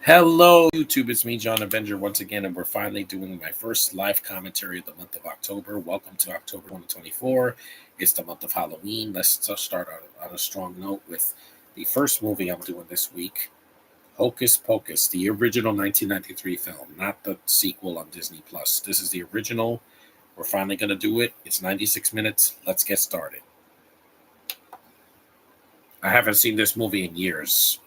Hello, YouTube. It's me, John Avenger, once again, and we're finally doing my first live commentary of the month of October. Welcome to October 2024. It's the month of Halloween. Let's just start on a strong note with the first movie I'm doing this week, Hocus Pocus, the original 1993 film, not the sequel on Disney Plus. This is the original. We're finally going to do it. It's 96 minutes. Let's get started. I haven't seen this movie in years.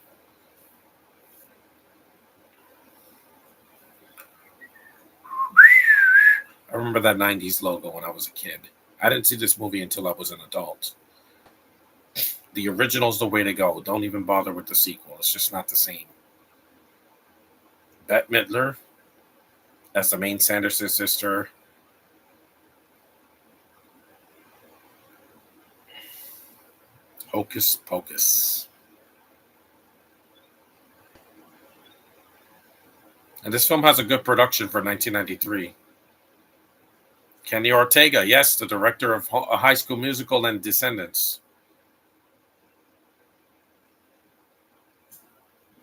I remember that 90s logo when I was a kid. I didn't see this movie until I was an adult. The original's the way to go. Don't even bother with the sequel. It's just not the same. Bette Midler as the main Sanderson sister. Hocus Pocus. And this film has a good production for 1993. Kenny Ortega, yes, the director of a High School Musical and Descendants.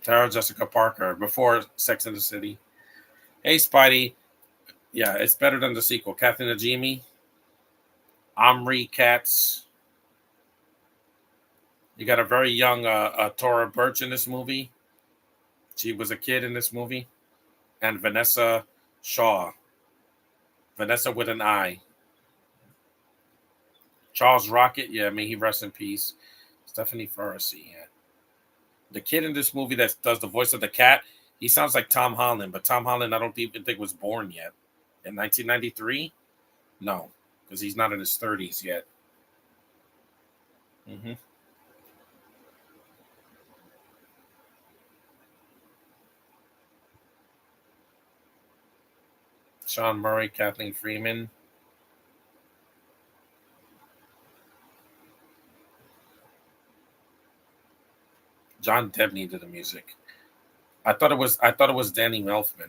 Sarah Jessica Parker, before Sex and the City. Hey, Spidey. Yeah, it's better than the sequel. Kathy Najimy, Omri Katz. You got a very young Tora Birch in this movie. She was a kid in this movie. And Vanessa Shaw. Vanessa with an I. Charles Rocket, yeah, may he rest in peace. Stephanie Ferrasi, yeah. The kid in this movie that does the voice of the cat, he sounds like Tom Holland, but Tom Holland I don't even think was born yet. In 1993? No, because he's not in his 30s yet. Mm-hmm. Sean Murray, Kathleen Freeman. John Debney did the music. I thought it was Danny Melfman.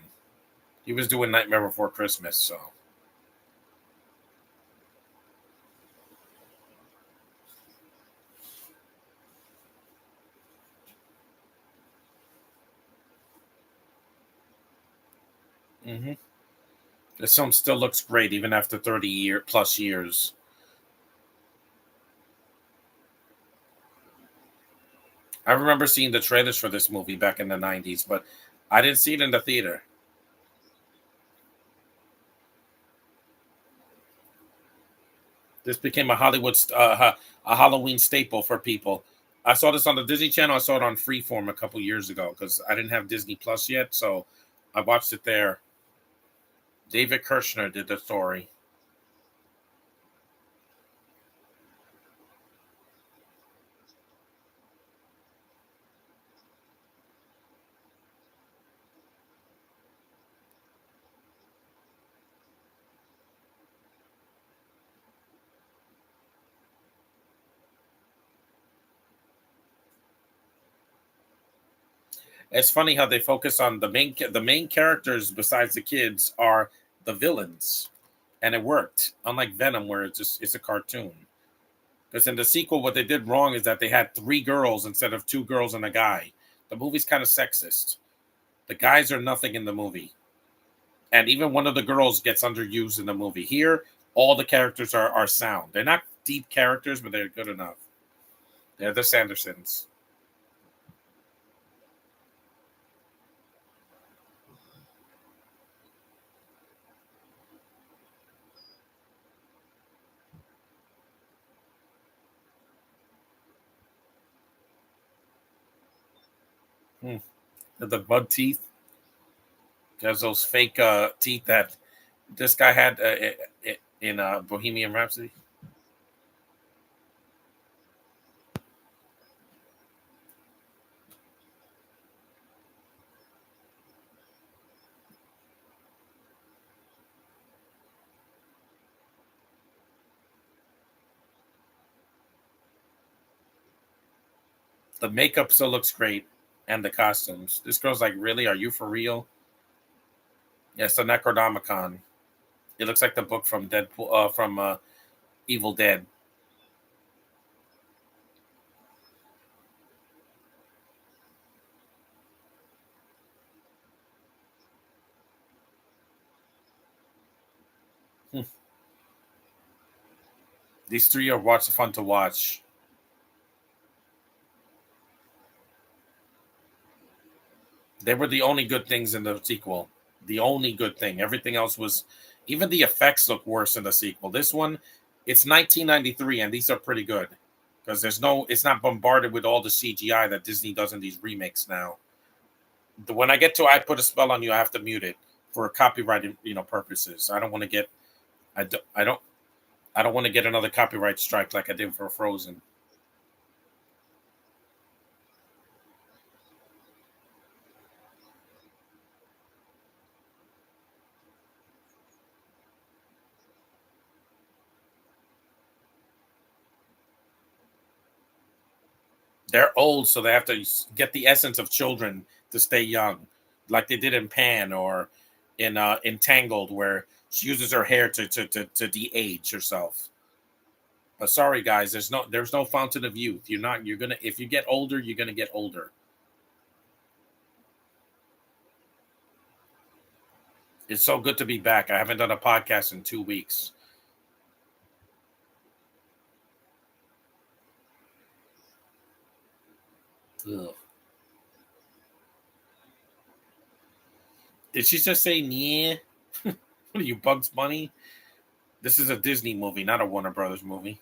He was doing Nightmare Before Christmas, so. Mm-hmm. This film still looks great even after 30 plus years. I remember seeing the trailers for this movie back in the 90s, but I didn't see it in the theater. This became a Halloween staple for people. I saw this on the Disney Channel. I saw it on Freeform a couple years ago because I didn't have Disney Plus yet, so I watched it there. David Kirshner did the story. It's funny how they focus on the main characters besides the kids are the villains, and it worked. Unlike Venom, where it's a cartoon. Because in the sequel, what they did wrong is that they had three girls instead of two girls and a guy. The movie's kind of sexist. The guys are nothing in the movie, and even one of the girls gets underused in the movie. Here, all the characters are sound. They're not deep characters, but they're good enough. They're the Sandersons. Hmm. The bud teeth. There's those fake teeth that this guy had in Bohemian Rhapsody. The makeup still looks great, and the costumes. This girl's like, really? Are you for real? Yes, the Necronomicon. It looks like the book from Deadpool, from Evil Dead. These three are watch fun to watch. They were the only good things in the sequel. The only good thing. Everything else was, even the effects look worse in the sequel. This one, it's 1993, and these are pretty good because it's not bombarded with all the CGI that Disney does in these remakes now. When I get to I put a spell on you, I have to mute it for copyright, purposes. I don't want to get, I don't, I don't, I don't want to get another copyright strike like I did for Frozen. They're old, so they have to get the essence of children to stay young, like they did in Pan or in Entangled, where she uses her hair to de-age herself. But sorry, guys, there's no fountain of youth. You're gonna if you get older, you're gonna get older. It's so good to be back. I haven't done a podcast in 2 weeks. Ugh. Did she just say yeah? What are you, Bugs Bunny? This is a Disney movie, not a Warner Brothers movie.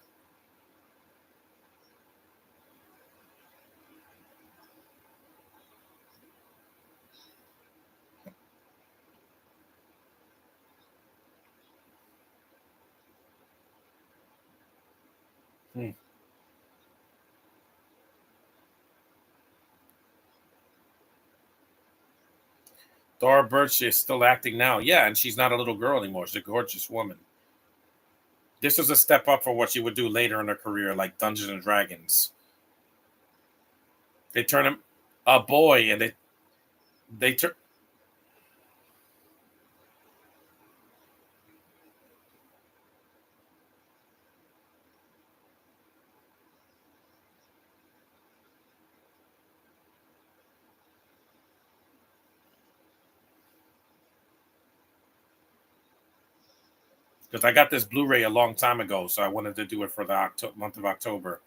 Hmm. Dora Birch is still acting now. Yeah, and she's not a little girl anymore. She's a gorgeous woman. This is a step up for what she would do later in her career, like Dungeons and Dragons. They turn him a boy, and they turn because I got this Blu-ray a long time ago, so I wanted to do it for the month of October,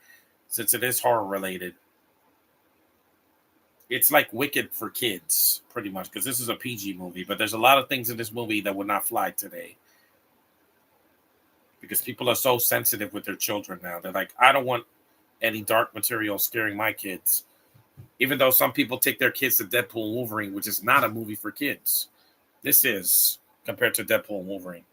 since it is horror related. It's like Wicked for kids, pretty much, because this is a PG movie. But there's a lot of things in this movie that would not fly today because people are so sensitive with their children now. They're like, I don't want any dark material scaring my kids. Even though some people take their kids to Deadpool and Wolverine, which is not a movie for kids. This is compared to Deadpool and Wolverine.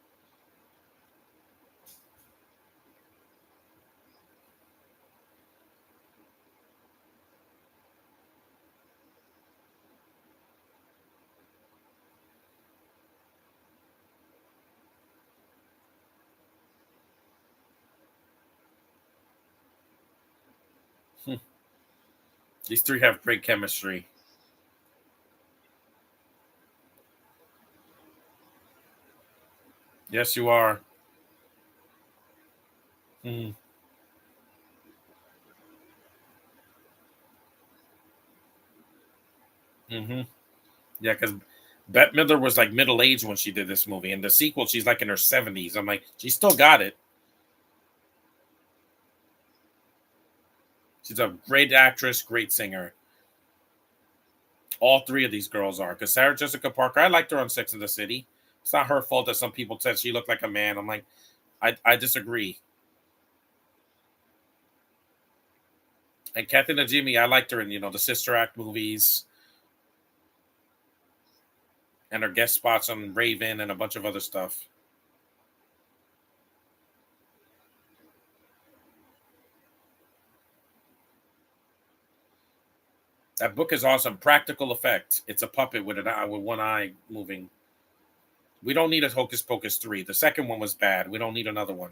These three have great chemistry. Yes, you are. Mm-hmm. Mm-hmm. Yeah, because Bette Midler was like middle aged when she did this movie. In the sequel, she's like in her 70s. I'm like, she still got it. She's a great actress, great singer. All three of these girls are. Because Sarah Jessica Parker, I liked her on Sex and the City. It's not her fault that some people said she looked like a man. I'm like, I disagree. And Kathy Najimy, I liked her in the Sister Act movies and her guest spots on Raven and a bunch of other stuff. That book is awesome. Practical effect. It's a puppet with an eye, with one eye moving. We don't need a Hocus Pocus 3. The second one was bad. We don't need another one.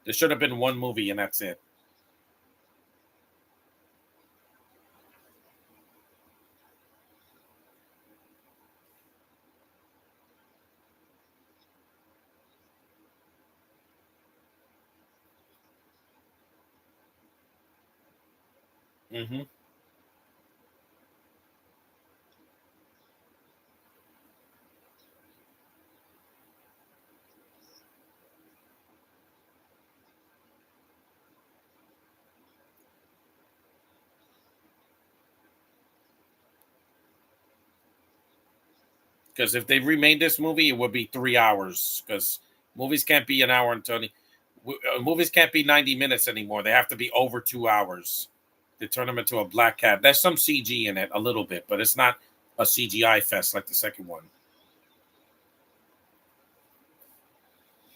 There should have been one movie and that's it. Hmm. Because if they remade this movie, it would be 3 hours. Because movies can't be an hour and 20. Movies can't be 90 minutes anymore. They have to be over 2 hours. They turn them into a black cat. There's some CG in it, a little bit, but it's not a CGI fest like the second one.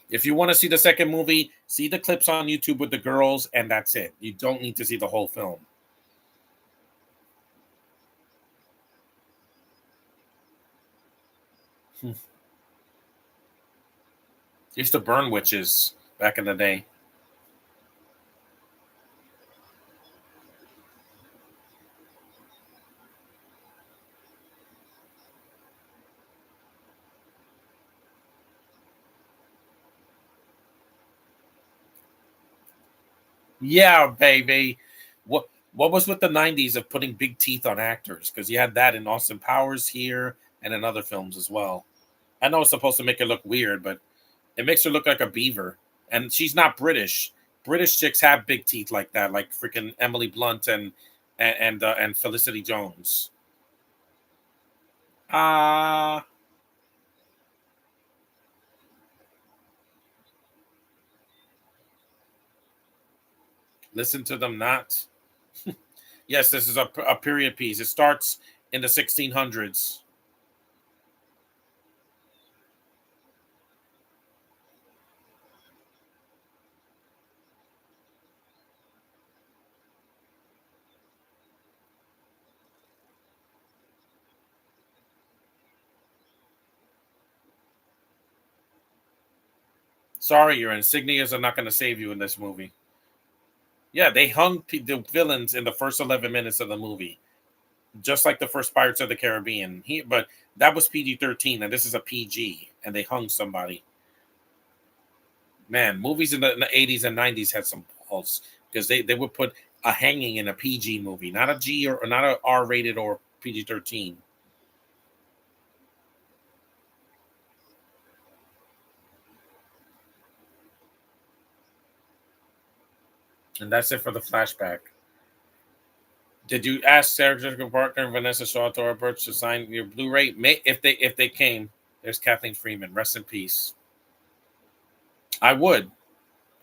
If you want to see the second movie, see the clips on YouTube with the girls, and that's it. You don't need to see the whole film. Used to burn witches back in the day. Yeah, baby. What was with the '90s of putting big teeth on actors? Because you had that in Austin Powers here and in other films as well. I know it's supposed to make her look weird, but it makes her look like a beaver. And she's not British. British chicks have big teeth like that, like freaking Emily Blunt and Felicity Jones. Ah, listen to them not. Yes, this is a period piece. It starts in the 1600s. Sorry, your insignias are not going to save you in this movie. Yeah, they hung the villains in the first 11 minutes of the movie, just like the first Pirates of the Caribbean. But that was PG-13, and this is a PG, and they hung somebody. Man, movies in the 80s and 90s had some balls because they would put a hanging in a PG movie, not a G or not a R rated or PG-13. And that's it for the flashback. Did you ask Sarah Jessica Parker and Vanessa Shaw Thora Birch to sign your Blu-ray? If they came, there's Kathleen Freeman. Rest in peace. I would.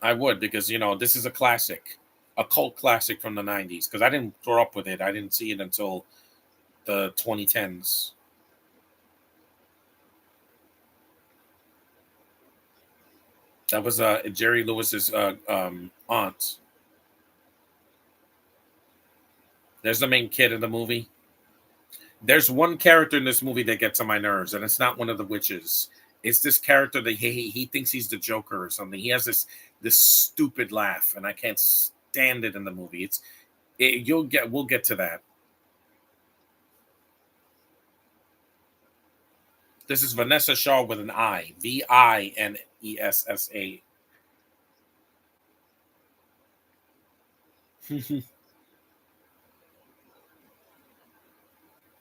I would because this is a classic, a cult classic from the '90s. Because I didn't grow up with it. I didn't see it until the 2010s. That was Jerry Lewis's aunt. There's the main kid in the movie. There's one character in this movie that gets on my nerves, and it's not one of the witches. It's this character that he thinks he's the Joker or something. He has this stupid laugh, and I can't stand it in the movie. We'll get to that. This is Vanessa Shaw with an I, Vinessa.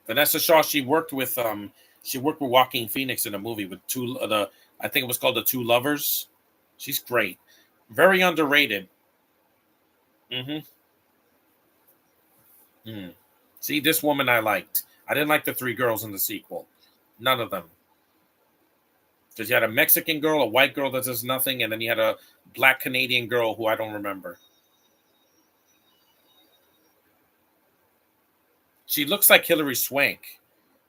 Vanessa Shaw. She worked with Joaquin Phoenix in a movie with two the I think it was called The Two Lovers. She's great, very underrated. Hmm. Mm. See, this woman I liked. I didn't like the three girls in the sequel. None of them. Because you had a Mexican girl, a white girl that does nothing, and then you had a black Canadian girl who I don't remember. She looks like Hilary Swank.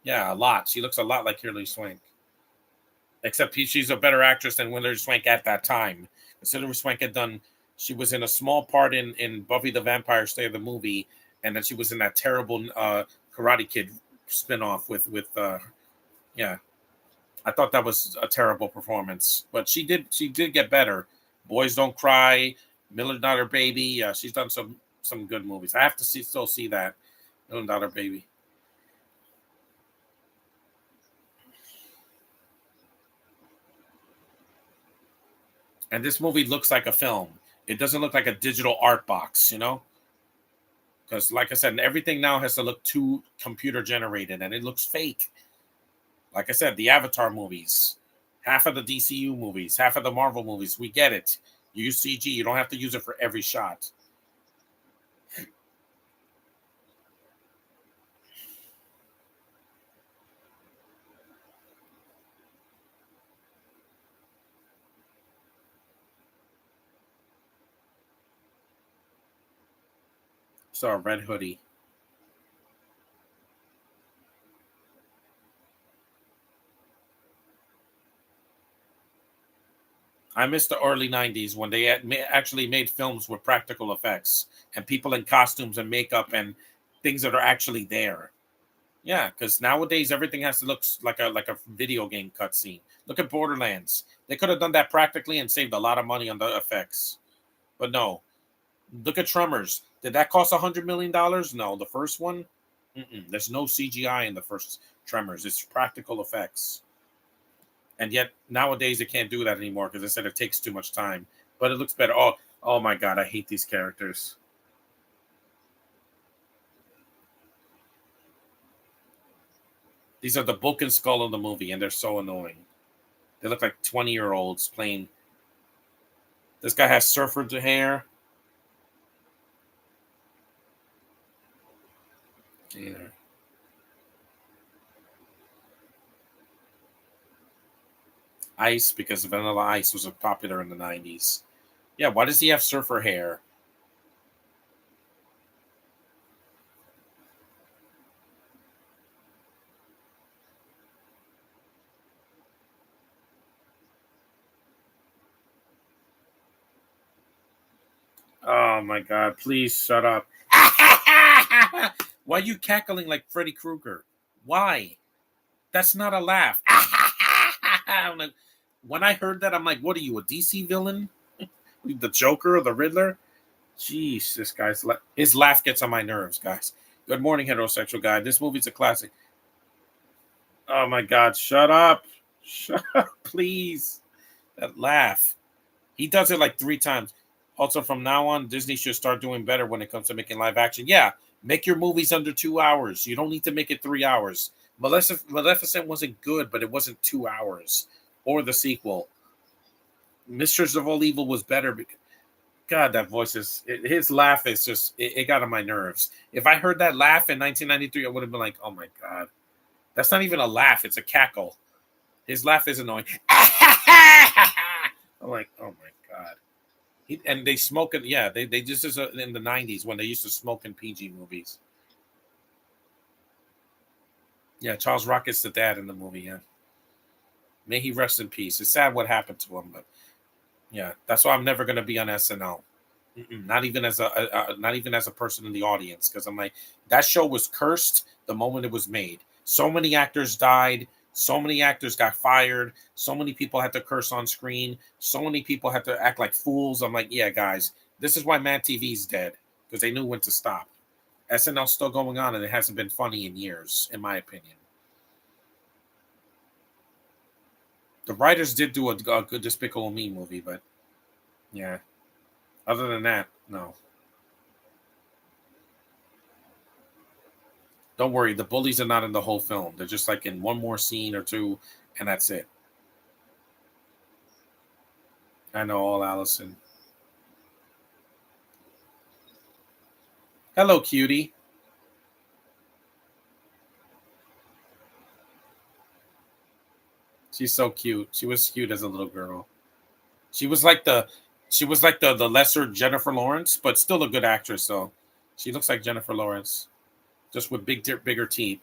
Yeah, a lot. She looks a lot like Hilary Swank. Except she's a better actress than Hilary Swank at that time. Because Hilary Swank had done, she was in a small part in Buffy the Vampire Slayer, the movie, and then she was in that terrible Karate Kid spinoff with yeah. I thought that was a terrible performance, but she did get better. Boys Don't Cry, Million Dollar Baby. Yeah, she's done some good movies. I have to still see that Million Dollar Baby. And this movie looks like a film. It doesn't look like a digital art box. Because like I said, everything now has to look too computer generated, and it looks fake. Like I said, the Avatar movies, half of the DCU movies, half of the Marvel movies, we get it. You use CG, you don't have to use it for every shot. Saw a red hoodie. I miss the early 90s when they actually made films with practical effects and people in costumes and makeup and things that are actually there. Yeah, because nowadays everything has to look like a video game cutscene. Look at Borderlands. They could have done that practically and saved a lot of money on the effects. But no. Look at Tremors. Did that cost $100 million? No. The first one? There's no CGI in the first Tremors. It's practical effects. And yet nowadays they can't do that anymore because they said it takes too much time. But it looks better. Oh my god, I hate these characters. These are the book and skull of the movie, and they're so annoying. They look like 20-year-olds playing. This guy has surfer hair. Yeah. Ice, because Vanilla Ice was popular in the 90s. Yeah, why does he have surfer hair? Oh my god, please shut up. Why are you cackling like Freddy Krueger? Why? That's not a laugh. I'm like, when I heard that, I'm like, what are you, a DC villain? The Joker or the Riddler? Jeez, this guy's his laugh gets on my nerves, guys. Good morning, heterosexual guy. This movie's a classic. Oh my god, shut up. Shut up, please. That laugh. He does it like 3 times. Also, from now on, Disney should start doing better when it comes to making live action. Yeah, make your movies under 2 hours. You don't need to make it 3 hours. Maleficent wasn't good, but it wasn't 2 hours. Or the sequel. Mistress of All Evil was better. God, that voice his laugh is just, it got on my nerves. If I heard that laugh in 1993, I would have been like, oh my God. That's not even a laugh, it's a cackle. His laugh is annoying. I'm like, oh my God. And they smoke it. Yeah, they just is in the 90s when they used to smoke in PG movies. Yeah, Charles Rockett's the dad in the movie. Yeah, may he rest in peace. It's sad what happened to him, but yeah, that's why I'm never gonna be on SNL. Not even as not even as a person in the audience, because I'm like, that show was cursed the moment it was made. So many actors died. So many actors got fired. So many people had to curse on screen. So many people had to act like fools. I'm like, yeah, guys, this is why Mad TV's dead, because they knew when to stop. SNL's still going on, and it hasn't been funny in years, in my opinion. The writers did do a good Despicable Me movie, but yeah. Other than that, no. Don't worry, the bullies are not in the whole film. They're just like in one more scene or two, and that's it. I know, all Allison. Hello, cutie. She's so cute. She was cute as a little girl. She was like the lesser Jennifer Lawrence, but still a good actress. So she looks like Jennifer Lawrence, just with bigger teeth.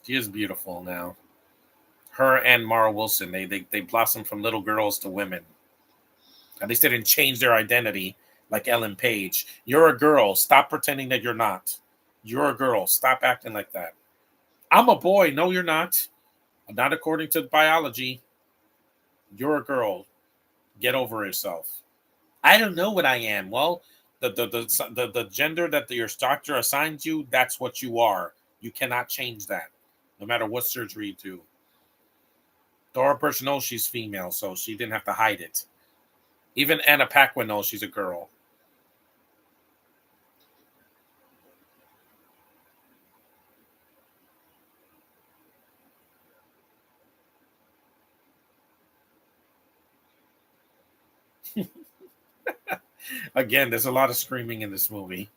She is beautiful now. Her and Mara Wilson, they blossomed from little girls to women. At least they didn't change their identity like Ellen Page. You're a girl. Stop pretending that you're not. You're a girl. Stop acting like that. I'm a boy. No, you're not. Not according to biology. You're a girl. Get over yourself. I don't know what I am. Well, the gender that your doctor assigns you, that's what you are. You cannot change that, no matter what surgery you do. Dora Birch knows she's female, so she didn't have to hide it. Even Anna Paquin knows she's a girl. Again, there's a lot of screaming in this movie.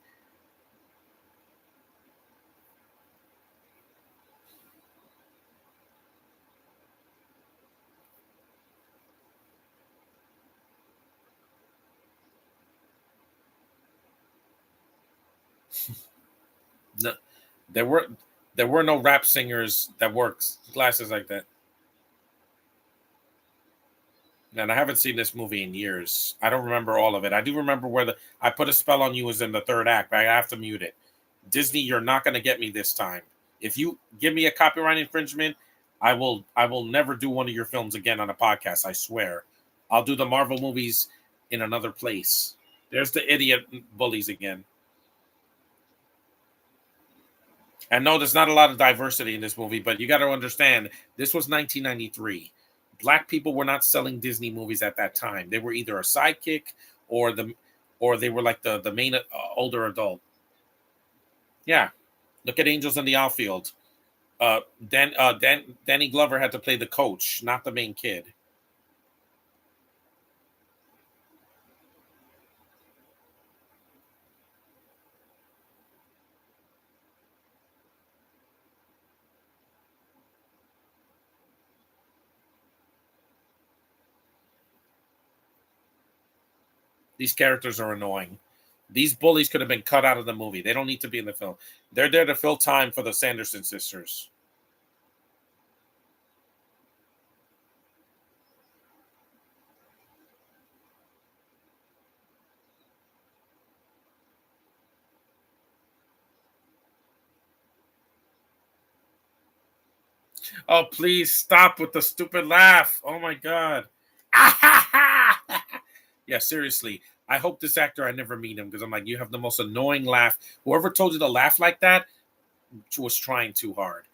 No, there were there were no rap singers that wore glasses like that. And I haven't seen this movie in years. I don't remember all of it. I do remember where the I put a spell on you was in the third act, but I have to mute it. Disney, you're not going to get me this time. If you give me a copyright infringement, I will never do one of your films again on a podcast. I swear. I'll do the Marvel movies in another place. There's the idiot bullies again. And no, there's not a lot of diversity in this movie, but you got to understand this was 1993. Black people were not selling Disney movies at that time. They were either a sidekick or they were like the main older adult. Yeah, look at Angels in the Outfield. Danny Glover had to play the coach, not the main kid. These characters are annoying. These bullies could have been cut out of the movie. They don't need to be in the film. They're there to fill time for the Sanderson sisters. Oh, please stop with the stupid laugh. Oh my god. Yeah, seriously. I hope this actor I never meet him because I'm like, you have the most annoying laugh. Whoever told you to laugh like that was trying too hard.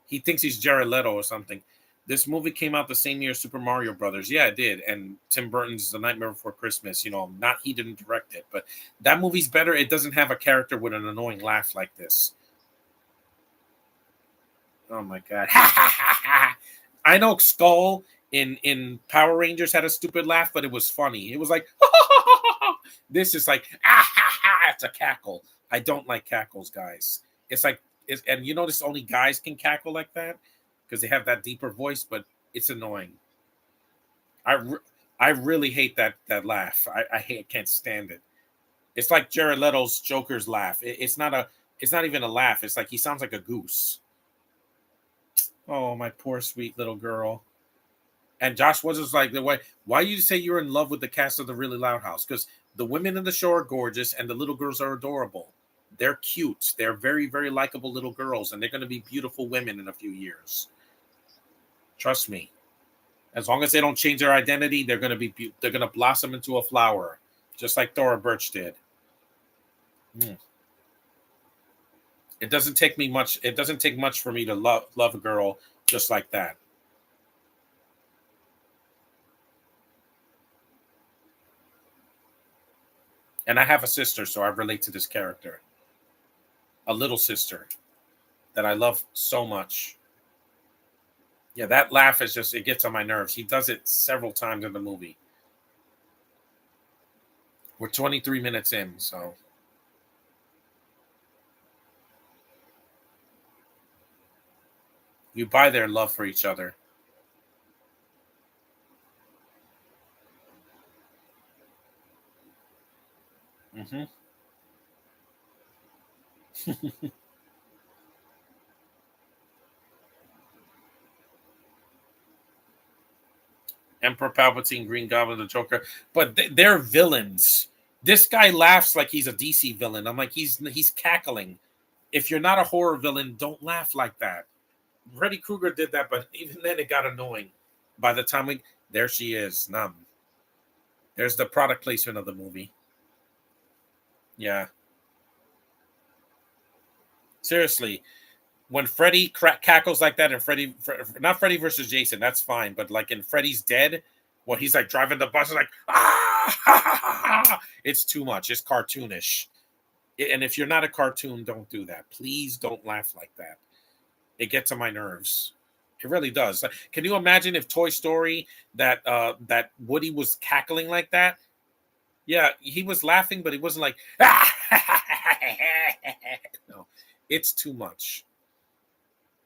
He thinks he's Jared Leto or something. This movie came out the same year as Super Mario Brothers. Yeah, it did. And Tim Burton's The Nightmare Before Christmas. Not he didn't direct it, but that movie's better. It doesn't have a character with an annoying laugh like this. Oh my god. I know Skull in Power Rangers had a stupid laugh, but it was funny. It was like this is like it's a cackle. I don't like cackles, guys. It's like and you notice only guys can cackle like that because they have that deeper voice, but it's annoying. I re- I really hate that laugh. I can't stand it. It's like Jared Leto's Joker's laugh. It's not even a laugh. It's like he sounds like a goose. Oh, my poor sweet little girl. And Josh was just like the way. Why you say you're in love with the cast of the Really Loud House? Because the women in the show are gorgeous and the little girls are adorable. They're cute. They're very very likable little girls, and they're going to be beautiful women in a few years. Trust me. As long as they don't change their identity, they're going to they're going to blossom into a flower, just like Thora Birch did. Mm. It doesn't take me much. It doesn't take much for me to love a girl just like that. And I have a sister, so I relate to this character. A little sister that I love so much. Yeah, that laugh is just, it gets on my nerves. He does it several times in the movie. We're 23 minutes in, so you buy their love for each other. Hmm. Emperor Palpatine, Green Goblin, the Joker, but they're villains. This guy laughs like he's a DC villain. I'm like, he's cackling. If you're not a horror villain, don't laugh like that. Freddy Krueger did that, but even then it got annoying. By the time we there she is, numb. There's the product placement of the movie. Yeah, seriously, when Freddy cackles like that, and not Freddy versus Jason, that's fine. But like in Freddy's Dead, when he's like driving the bus, like it's too much. It's cartoonish. And if you're not a cartoon, don't do that. Please don't laugh like that. It gets on my nerves. It really does. Like, can you imagine if Toy Story that Woody was cackling like that? Yeah, he was laughing, but he wasn't like no. It's too much.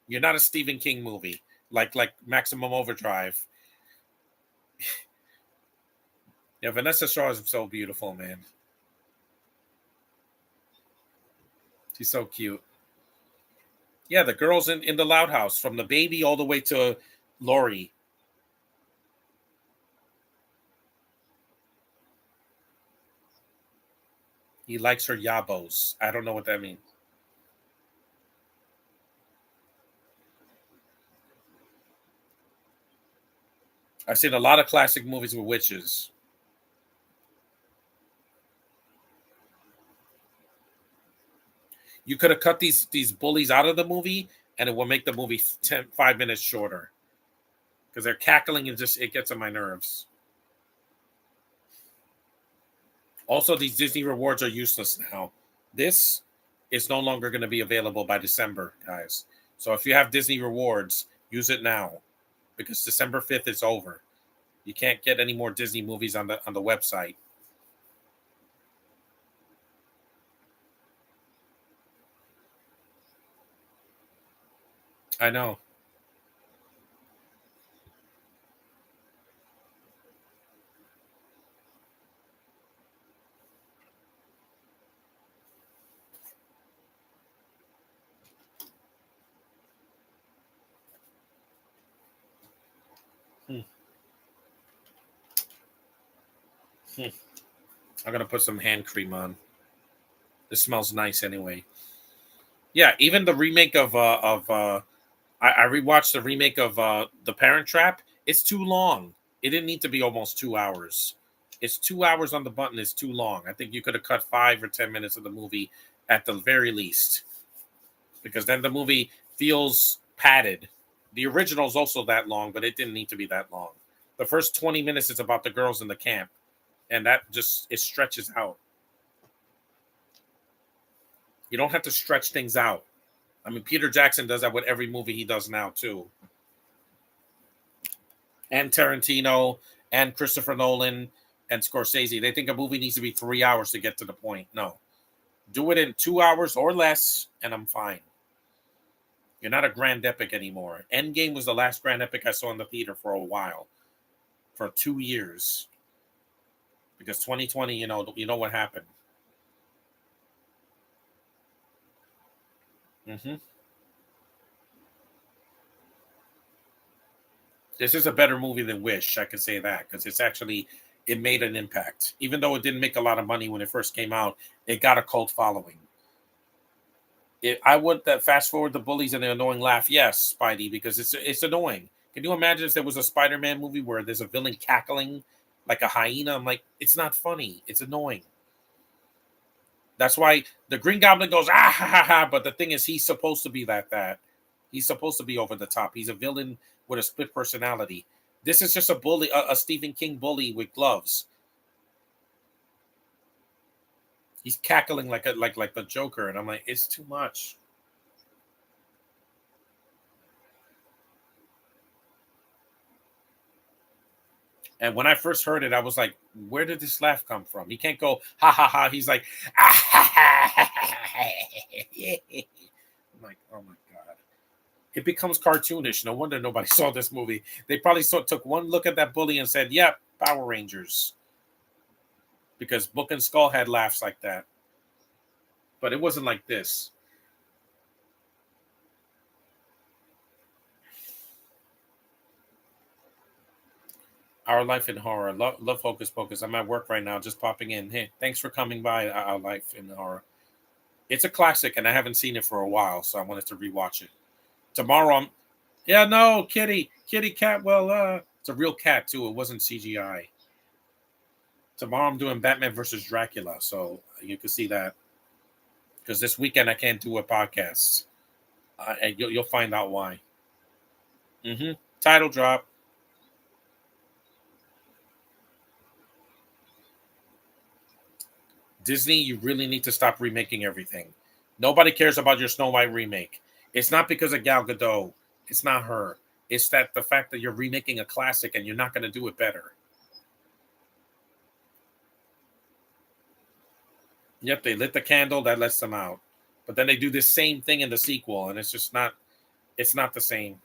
You're not a Stephen King movie like Maximum Overdrive. Yeah, Vanessa Shaw is so beautiful, man. She's so cute. Yeah, the girls in the Loud House, from the baby all the way to Lori. He likes her yabos. I don't know what that means. I've seen a lot of classic movies with witches. You could have cut these bullies out of the movie, and it will make the movie 5 minutes shorter because they're cackling and just it gets on my nerves. Also, these Disney rewards are useless now. This is no longer going to be available by December, guys. So if you have Disney rewards, use it now because December 5th is over. You can't get any more Disney movies on the website. I know. Hmm. Hmm. I'm gonna put some hand cream on. This smells nice anyway. Yeah, even the remake of I rewatched the remake of The Parent Trap. It's too long. It didn't need to be almost 2 hours. It's 2 hours on the button. It's too long. I think you could have cut 5 or 10 minutes of the movie at the very least, because then the movie feels padded. The original is also that long, but it didn't need to be that long. The first 20 minutes is about the girls in the camp, and that just it stretches out. You don't have to stretch things out. I mean, Peter Jackson does that with every movie he does now too, and Tarantino and Christopher Nolan and Scorsese. They think a movie needs to be 3 hours to get to the point. No, do it in 2 hours or less, and I'm fine. You're not a grand epic anymore. Endgame was the last grand epic I saw in the theater for a while, for 2 years, because 2020, you know what happened. Hmm. This is a better movie than Wish. I can say that because it made an impact. Even though it didn't make a lot of money when it first came out, it got a cult following. I would that fast forward the bullies and the annoying laugh. Yes, Spidey, because it's annoying. Can you imagine if there was a Spider-Man movie where there's a villain cackling like a hyena? I'm like, it's not funny. It's annoying. That's why the Green Goblin goes ah ha ha ha. But the thing is, he's supposed to be that. He's supposed to be over the top. He's a villain with a split personality. This is just a bully, a Stephen King bully with gloves. He's cackling like the Joker, and I'm like, it's too much. And when I first heard it, I was like, where did this laugh come from? He can't go ha ha ha. He's like ah ha ha. I'm like, oh my god. It becomes cartoonish. No wonder nobody saw this movie. They probably took one look at that bully and said, yep, Power Rangers. Because Book and Skull had laughs like that. But it wasn't like this. Our Life in Horror. Love Hocus Pocus. I'm at work right now, just popping in. Hey, thanks for coming by. Our Life in Horror. It's a classic, and I haven't seen it for a while, so I wanted to rewatch it. Tomorrow, yeah, no, kitty cat. Well, it's a real cat too. It wasn't CGI. Tomorrow, I'm doing Batman versus Dracula, so you can see that. Because this weekend I can't do a podcast, and you'll find out why. Title drop. Disney, you really need to stop remaking everything. Nobody cares about your Snow White remake. It's not because of Gal Gadot. It's not her. It's that the fact that you're remaking a classic and you're not going to do it better. Yep, they lit the candle that lets them out, but then they do this same thing in the sequel, and it's just not. It's not the same.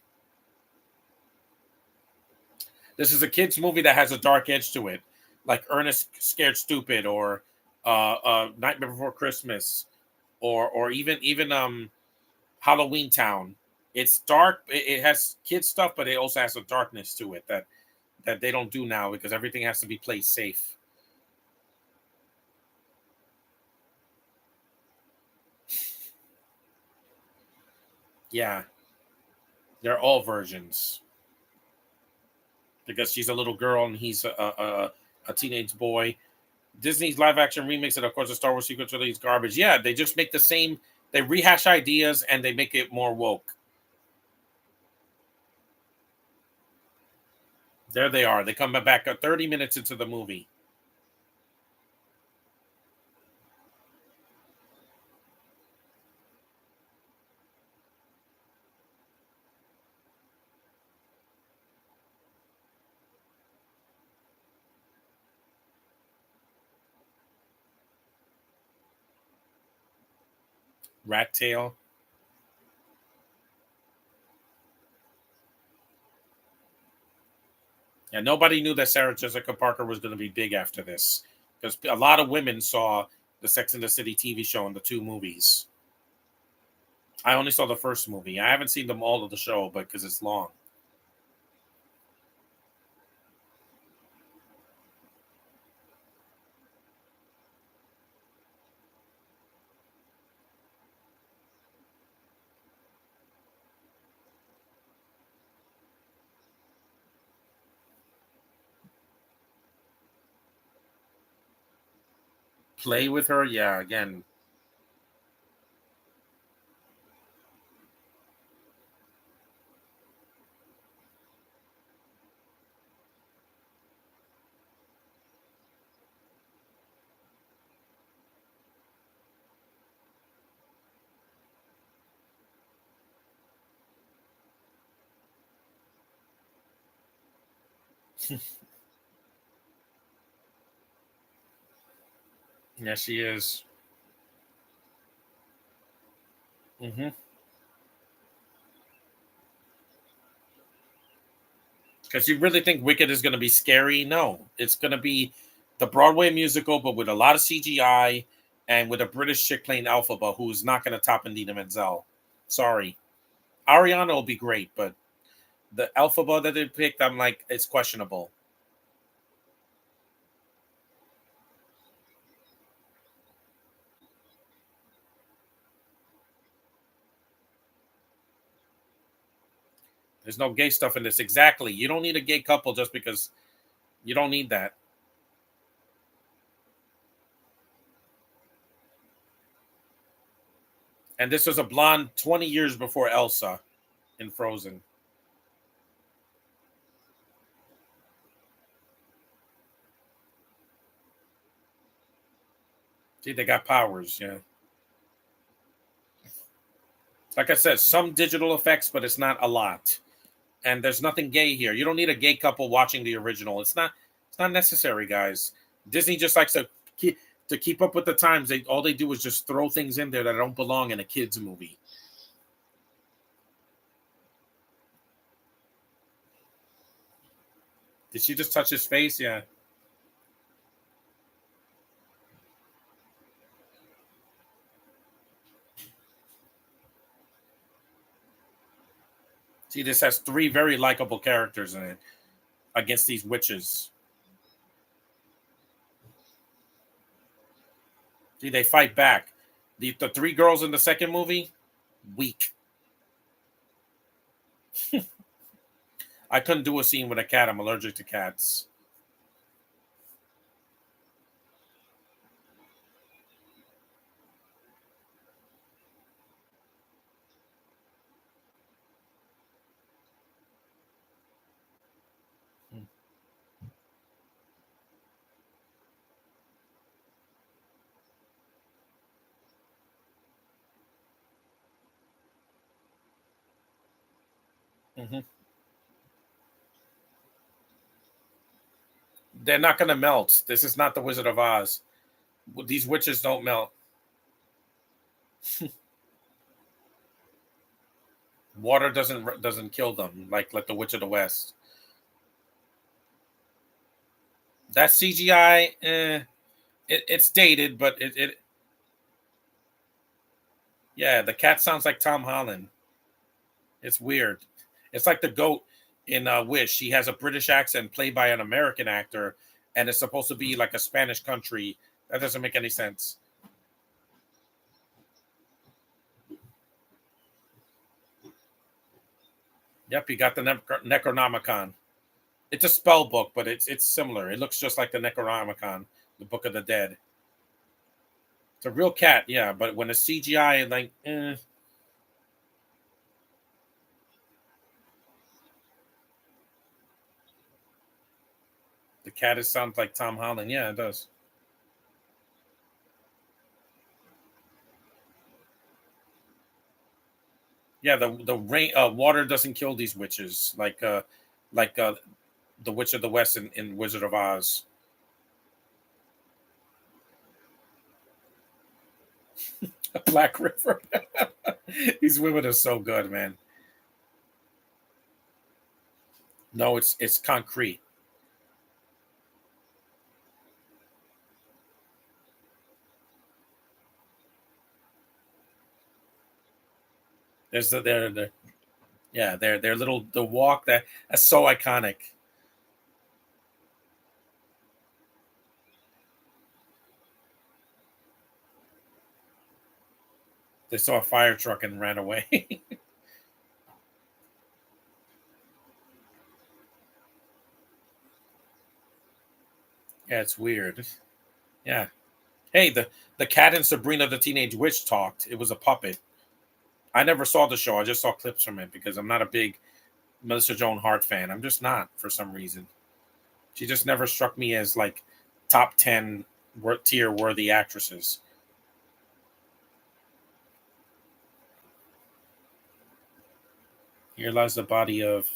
This is a kids movie that has a dark edge to it, like Ernest Scared Stupid or Nightmare Before Christmas or even Halloween Town. It's dark. It has kid stuff, but it also has a darkness to it that they don't do now because everything has to be played safe. Yeah, they're all versions because she's a little girl and he's a teenage boy. Disney's live action remix and of course the Star Wars sequel trilogy is garbage. Yeah, they just make the same. They rehash ideas and they make it more woke. There they are. They come back 30 minutes into the movie. Rat tail. And nobody knew that Sarah Jessica Parker was going to be big after this because a lot of women saw the Sex and the City TV show and the two movies. I only saw the first movie. I haven't seen them all of the show, but because it's long. Play with her, yeah. Again, yeah, she is. Mm-hmm. Because you really think Wicked is going to be scary? No, it's going to be the Broadway musical, but with a lot of CGI and with a British chick playing Alphaba, who's not going to top Indina Menzel. Sorry, Ariana will be great, but the Alphaba that they picked, I'm like, it's questionable. There's no gay stuff in this. Exactly. You don't need a gay couple just because you don't need that. And this was a blonde 20 years before Elsa in Frozen. See, they got powers. Yeah. Like I said, some digital effects, but it's not a lot. And there's nothing gay here. You don't need a gay couple watching the original. It's not necessary, guys. Disney just likes to keep up with the times. All they do is just throw things in there that don't belong in a kids movie. Did she just touch his face? Yeah. See, this has three very likable characters in it against these witches. See, they fight back. The three girls in the second movie, weak. I couldn't do a scene with a cat. I'm allergic to cats. Mm-hmm. They're not going to melt. This is not the Wizard of Oz. These witches don't melt. Water doesn't kill them like the Witch of the West. That CGI, it's dated, but it Yeah, the cat sounds like Tom Holland. It's weird. It's like the goat in Wish. He has a British accent played by an American actor, and it's supposed to be like a Spanish country. That doesn't make any sense. Yep, you got the Necronomicon. It's a spell book, but it's similar. It looks just like the Necronomicon, the Book of the Dead. It's a real cat, yeah, but when it's CGI and like, the cat is sounds like Tom Holland. Yeah, it does. Yeah, the rain water doesn't kill these witches like the Witch of the West in Wizard of Oz. Black River. These women are so good, man. No, it's concrete. There's the yeah, their little the walk that's so iconic. They saw a fire truck and ran away. Yeah, it's weird. Yeah. Hey, the cat in Sabrina the Teenage Witch talked. It was a puppet. I never saw the show. I just saw clips from it because I'm not a big Melissa Joan Hart fan. I'm just not for some reason. She just never struck me as like top 10 tier worthy actresses. Here lies the body of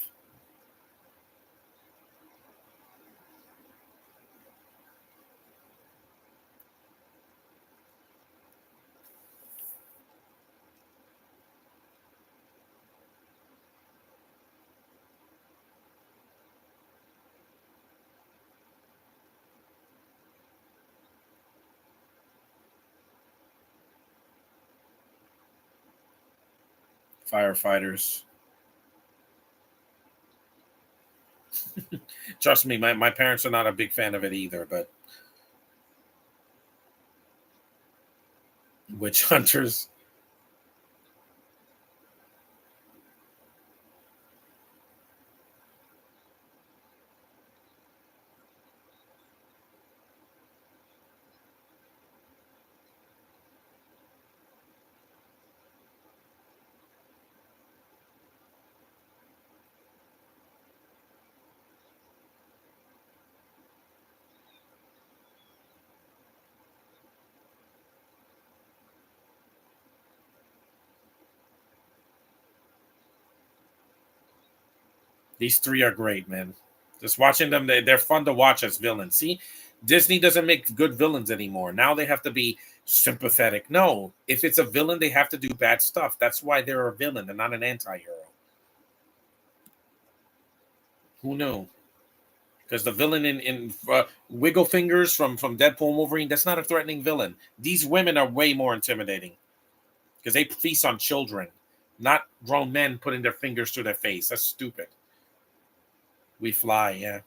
firefighters. Trust me, my parents are not a big fan of it either, but witch hunters. These three are great, man. Just watching them, they're fun to watch as villains. See, Disney doesn't make good villains anymore. Now they have to be sympathetic. No, if it's a villain, they have to do bad stuff. That's why they're a villain and not an anti-hero. Who knew? Because the villain in Wiggle Fingers from Deadpool and Wolverine, that's not a threatening villain. These women are way more intimidating because they feast on children, not grown men putting their fingers through their face. That's stupid. We fly, yeah.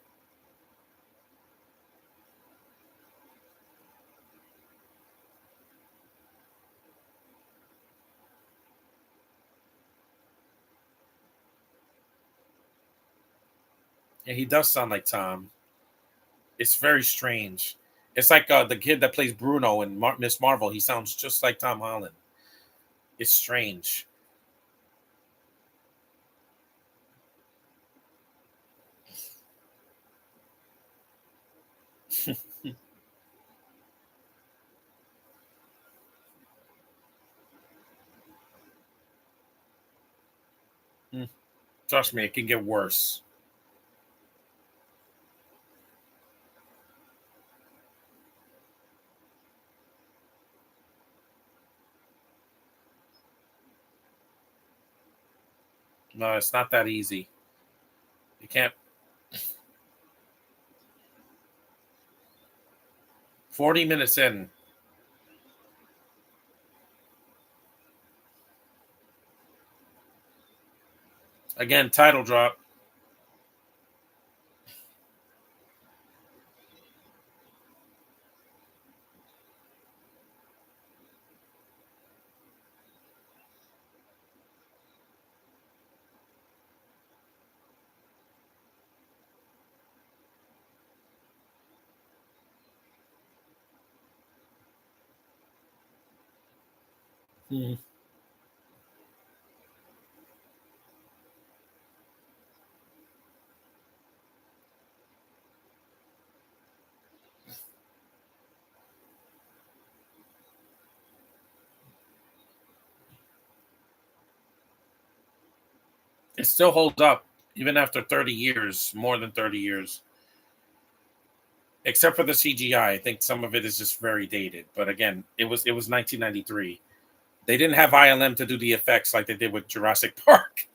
Yeah, he does sound like Tom. It's very strange. It's like the kid that plays Bruno in Miss Marvel. He sounds just like Tom Holland. It's strange. Trust me, it can get worse. No, it's not that easy. You can't. 40 minutes in. Again, title drop. Hmm. It still holds up even after 30 years, more than 30 years. Except for the CGI. I think some of it is just very dated. But again, it was 1993. They didn't have ILM to do the effects like they did with Jurassic Park.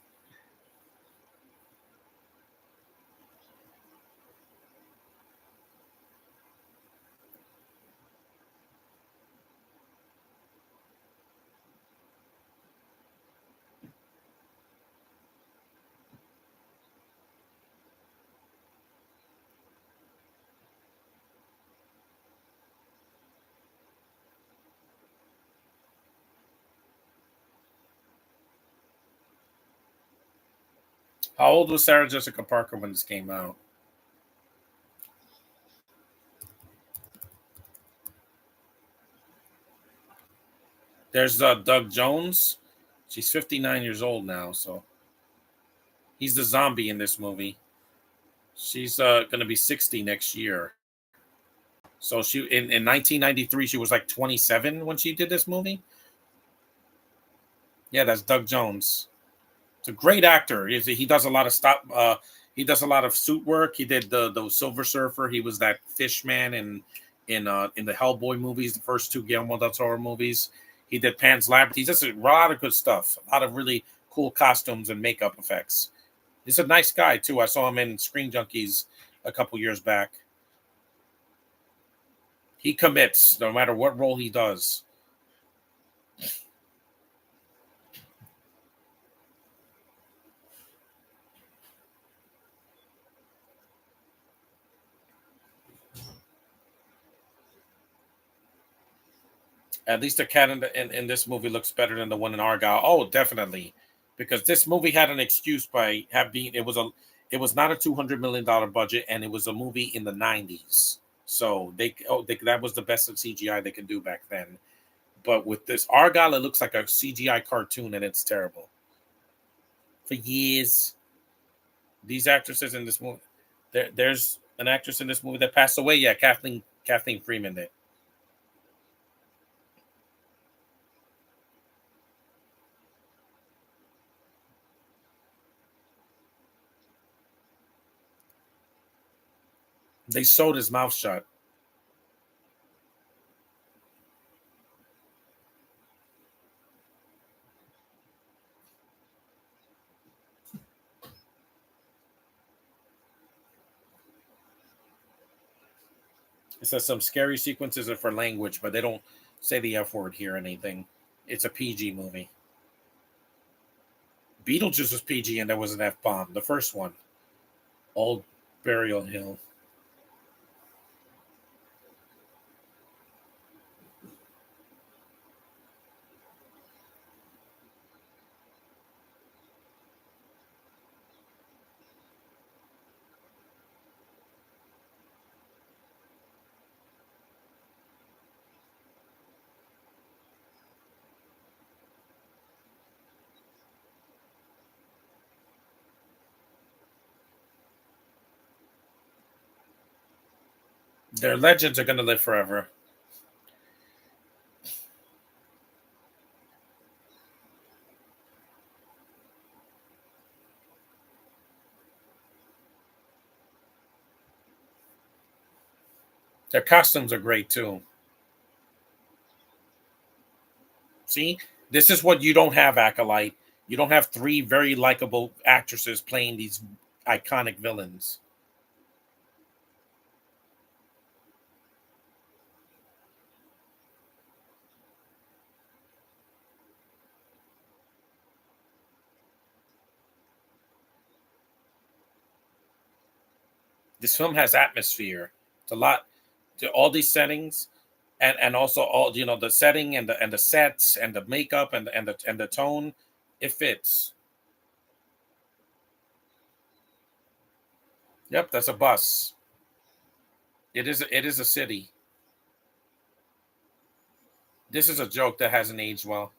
How old was Sarah Jessica Parker when this came out? There's Doug Jones. She's 59 years old now, so he's the zombie in this movie. She's going to be 60 next year. So in 1993 she was like 27 when she did this movie. Yeah, that's Doug Jones. It's a great actor. He does a lot of stop. He does a lot of suit work. He did the Silver Surfer. He was that fish man in the Hellboy movies, the first two Guillermo del Toro movies. He did Pan's Labyrinth. He does a lot of good stuff. A lot of really cool costumes and makeup effects. He's a nice guy too. I saw him in Screen Junkies a couple years back. He commits no matter what role he does. At least the cat in this movie looks better than the one in Argyle. Oh, definitely, because this movie had an excuse by have being it was not a $200 million budget, and it was a movie in the '90s. So that was the best of CGI they could do back then. But with this Argyle, it looks like a CGI cartoon, and it's terrible. For years, these actresses in this movie, there's an actress in this movie that passed away. Yeah, Kathleen Freeman did. They sewed his mouth shut. It says some scary sequences are for language, but they don't say the F word here or anything. It's a PG movie. Beetlejuice was PG and there was an F bomb. The first one, Old Burial Hill. Their legends are going to live forever. Their costumes are great too. See, this is what you don't have, Acolyte. You don't have three very likable actresses playing these iconic villains. This film has atmosphere. It's a lot to all these settings, and also all the setting and the sets and the makeup and the tone. It fits. Yep, that's a bus. It is a city. This is a joke that hasn't aged well.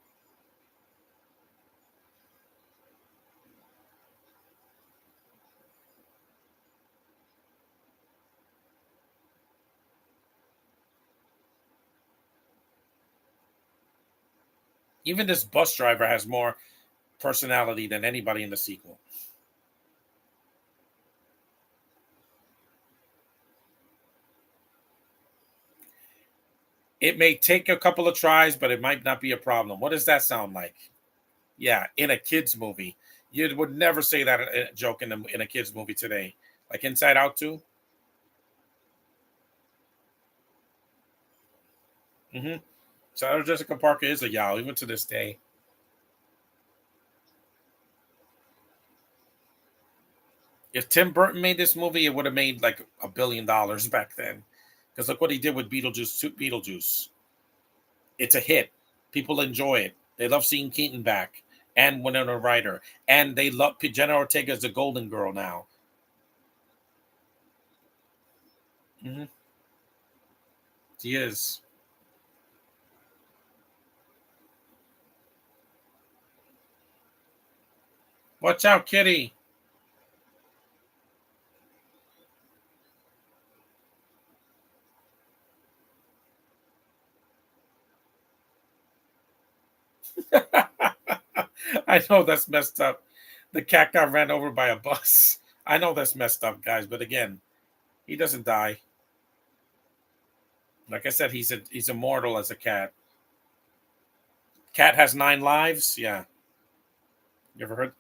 Even this bus driver has more personality than anybody in the sequel. It may take a couple of tries, but it might not be a problem. What does that sound like? Yeah, in a kids movie, you would never say that joke in a kids movie today, like Inside Out 2. Mm-hmm. Sarah Jessica Parker is a y'all even to this day. If Tim Burton made this movie, it would have made like $1 billion back then. Because look what he did with Beetlejuice. It's a hit. People enjoy it. They love seeing Keaton back and Winona Ryder, and they love Jenna Ortega as the Golden Girl now. Hmm. She is. Watch out, Kitty. I know that's messed up. The cat got ran over by a bus. I know that's messed up, guys. But again, he doesn't die. Like I said, he's immortal as a cat. Cat has 9 lives. Yeah, you ever heard?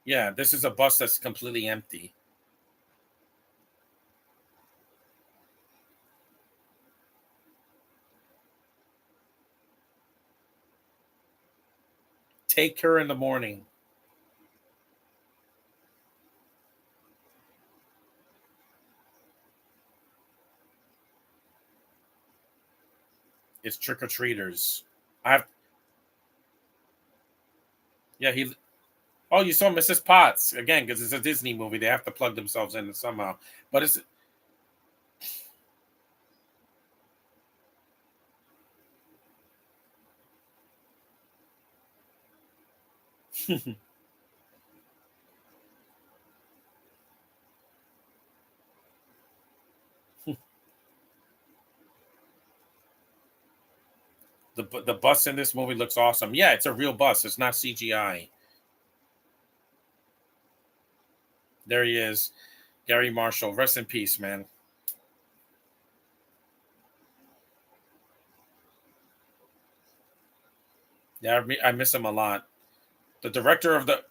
Yeah, this is a bus that's completely empty. Take her in the morning. It's trick or treaters. I have. Yeah, he. Oh, you saw Mrs. Potts again because it's a Disney movie. They have to plug themselves in somehow. But it's the bus in this movie looks awesome. Yeah, it's a real bus. It's not CGI. There he is, Gary Marshall. Rest in peace, man. Yeah, I miss him a lot. The director of the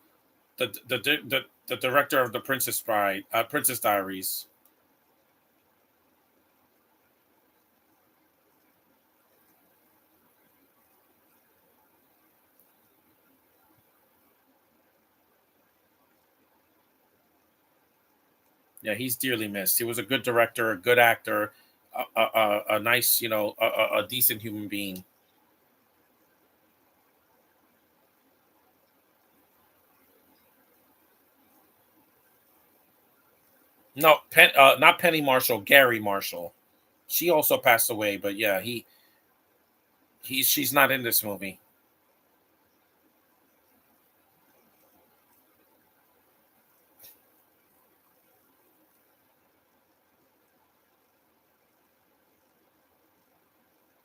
director of the Princess Bride, Princess Diaries. Yeah, he's dearly missed. He was a good director, a good actor, a nice, a decent human being. No, not Penny Marshall, Gary Marshall. She also passed away, but yeah, she's not in this movie.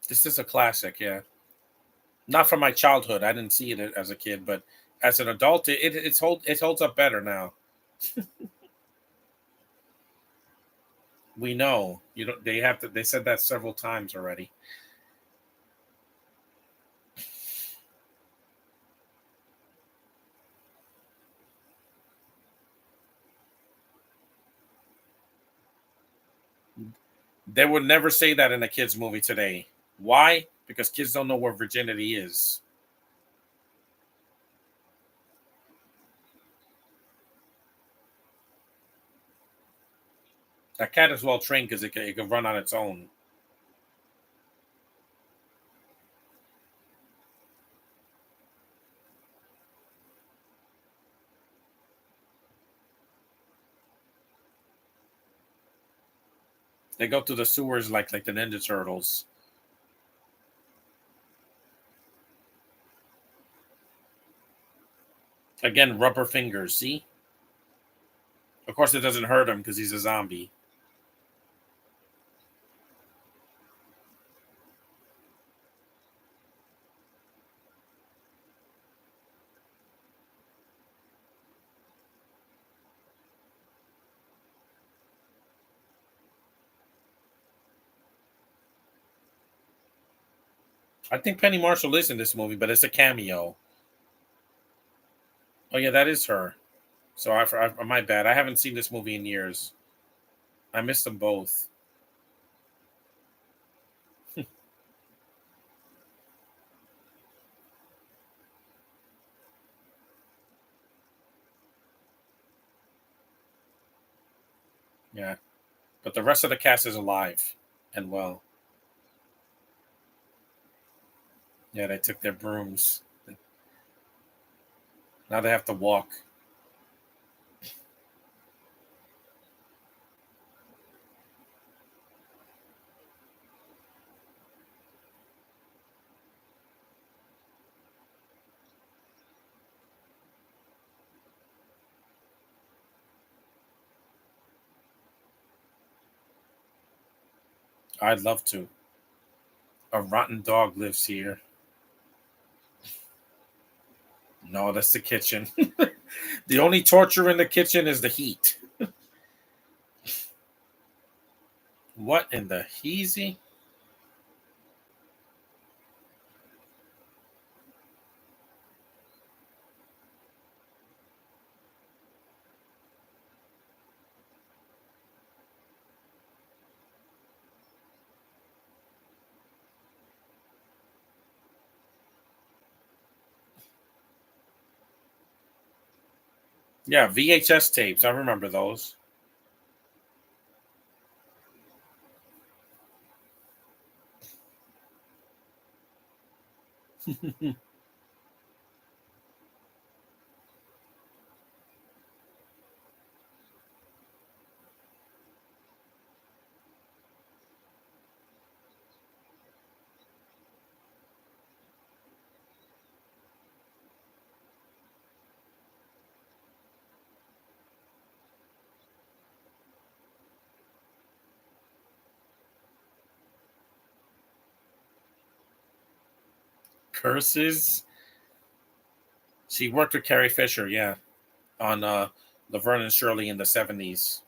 This is a classic, yeah. Not from my childhood. I didn't see it as a kid, but as an adult, it holds up better now. We know you don't. They have to. They said that several times already. They would never say that in a kids movie today. Why? Because kids don't know what virginity is. A cat is well trained because it can run on its own. They go through the sewers like the Ninja Turtles. Again, rubber fingers. See, of course it doesn't hurt him because he's a zombie. I think Penny Marshall is in this movie, but it's a cameo. Oh yeah, that is her. So my bad. I haven't seen this movie in years. I missed them both. Yeah, but the rest of the cast is alive and well. Yeah, they took their brooms. Now they have to walk. I'd love to. A rotten dog lives here. No, that's the kitchen. The only torture in the kitchen is the heat. What in the heezy? Yeah, VHS tapes. I remember those. Curses. She worked with Carrie Fisher, yeah, on Laverne and Shirley in the 70s.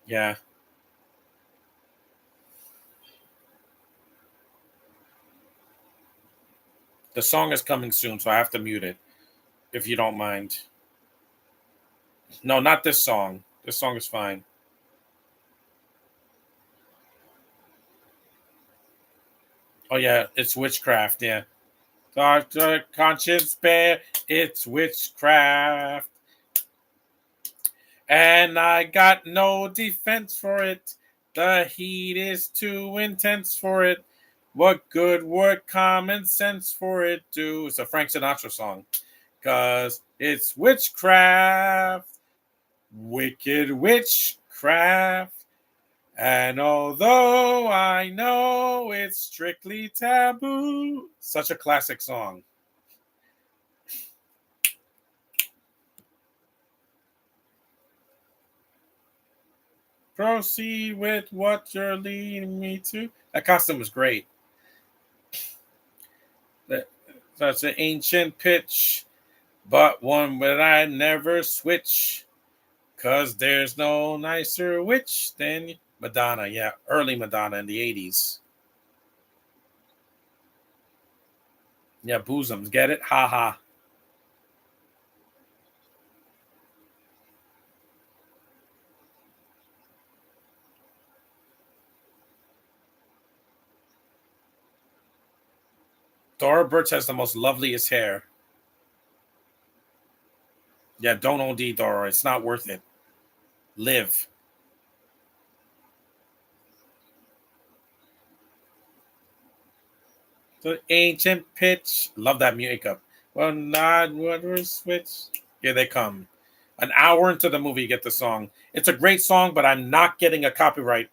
Yeah, the song is coming soon, so I have to mute it if you don't mind. No, not this song. This song is fine. Oh yeah, it's witchcraft. Yeah, Doctor Conscience Bear. It's witchcraft, and I got no defense for it. The heat is too intense for it. What good would common sense for it do? It's a Frank Sinatra song. Cause it's witchcraft, wicked witchcraft. And although I know it's strictly taboo, such a classic song. Proceed with what you're leading me to. That costume was great. That's an ancient pitch, but one that I never switch. Cause there's no nicer witch than Madonna. Yeah, early Madonna in the 80s. Yeah, bosoms. Get it? Ha ha. Dora Birch has the most loveliest hair. Yeah, don't OD Dora. It's not worth it. Live. The ancient pitch. Love that makeup. Well, not what was switch. Here they come. An hour into the movie, you get the song. It's a great song, but I'm not getting a copyright,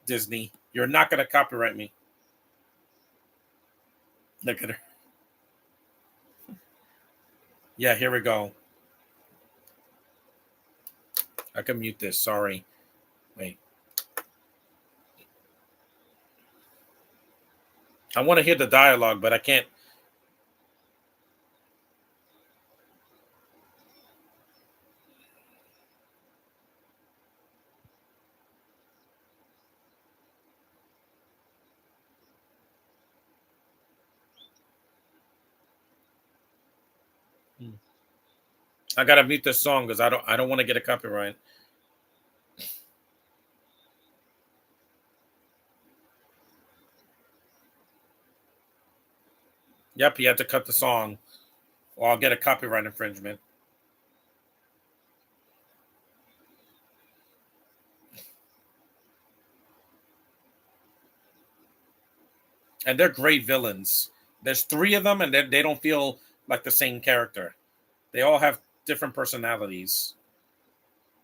Disney. You're not going to copyright me. Look at her. Yeah, here we go. I can mute this. Sorry. Wait. I want to hear the dialogue, but I can't. I gotta mute this song because I don't want to get a copyright. Yep, you have to cut the song, or I'll get a copyright infringement. And they're great villains. There's three of them, and they don't feel like the same character. They all have different personalities.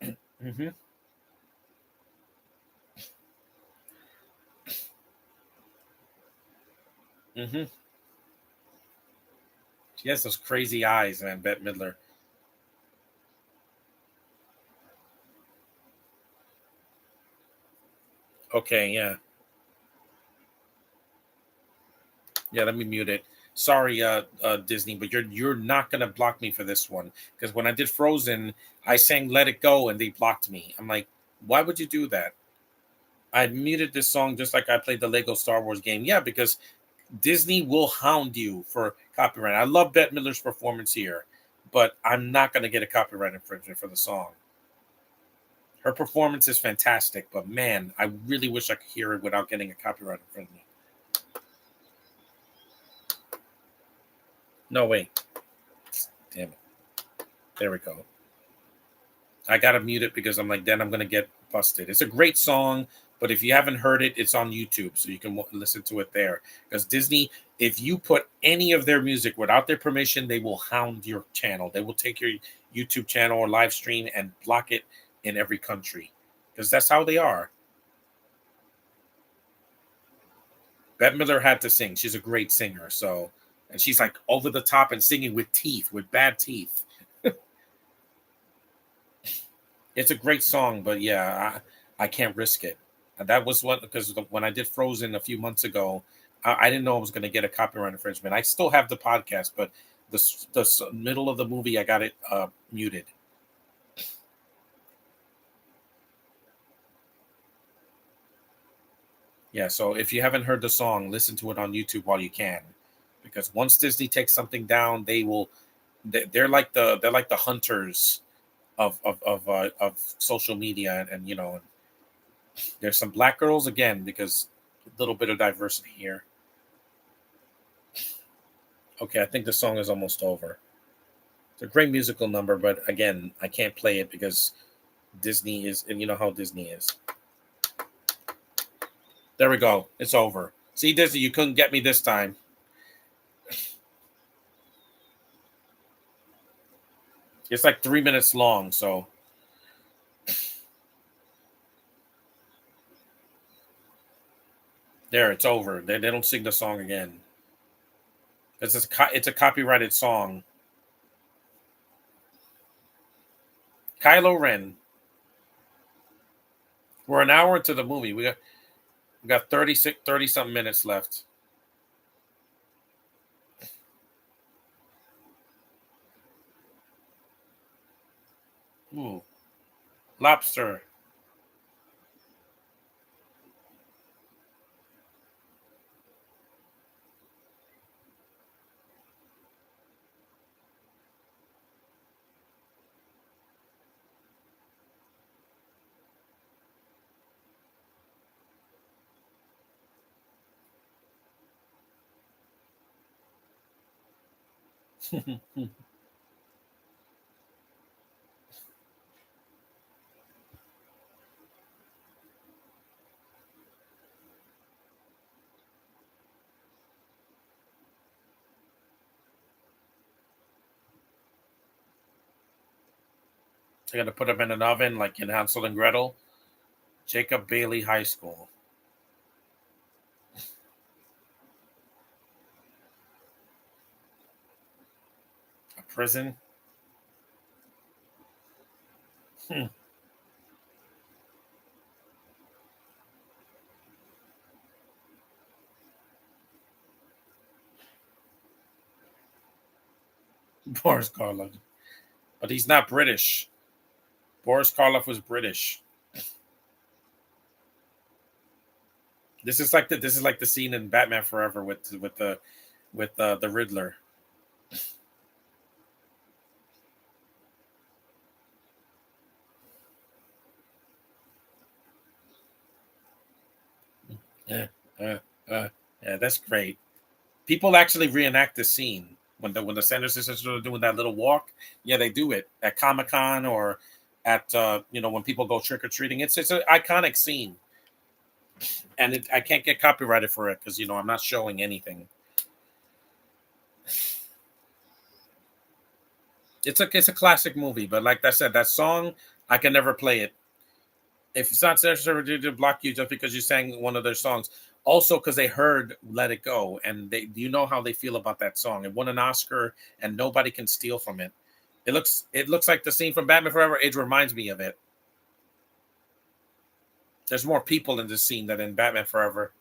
Mm-hmm. Mm-hmm. She has those crazy eyes, man, Bette Midler. Okay, yeah. Yeah, let me mute it. Sorry, Disney, but you're not gonna block me for this one because when I did Frozen, I sang "Let It Go" and they blocked me. I'm like, why would you do that? I muted this song just like I played the Lego Star Wars game. Yeah, because Disney will hound you for copyright. I love Bette Midler's performance here, but I'm not gonna get a copyright infringement for the song. Her performance is fantastic, but man, I really wish I could hear it without getting a copyright infringement. No, wait. Damn it. There we go. I gotta mute it because I'm like, then I'm gonna get busted. It's a great song, but if you haven't heard it, it's on YouTube, so you can listen to it there. Because Disney, if you put any of their music without their permission, they will hound your channel. They will take your YouTube channel or live stream and block it in every country, because that's how they are. Bette Miller had to sing. She's a great singer, so and she's like over the top and singing with teeth, with bad teeth. It's a great song, but yeah, I can't risk it. That was what because when I did Frozen a few months ago, I didn't know I was going to get a copyright infringement. I still have the podcast, but the middle of the movie, I got it muted. Yeah, so if you haven't heard the song, listen to it on YouTube while you can, because once Disney takes something down, they will. They're like the hunters of social media, and you know, there's some black girls again because a little bit of diversity here. Okay, I think the song is almost over. It's a great musical number, but again, I can't play it because Disney is, and you know how Disney is. There we go. It's over. See, Disney, you couldn't get me this time. It's like 3 minutes long, so there, it's over. They don't sing the song again. It's a copyrighted song. Kylo Ren. We're an hour into the movie. We got 36, 30 something minutes left. Ooh, lobster. I got to put them in an oven like in Hansel and Gretel. Jacob Bailey High School. A prison. Boris Karloff. But he's not British. Boris Karloff was British. This is like the scene in Batman Forever with the Riddler. Yeah, uh, yeah, that's great. People actually reenact the scene when the Sanders sisters are doing that little walk. Yeah, they do it at Comic Con or at when people go trick or treating. It's an iconic scene, and I can't get copyrighted for it because I'm not showing anything. It's a classic movie, but like I said, that song I can never play it if it's not necessary to block you just because you sang one of their songs. Also, because they heard "Let It Go" and you know how they feel about that song. It won an Oscar, and nobody can steal from it. It looks like the scene from Batman Forever. It reminds me of it. There's more people in this scene than in Batman Forever.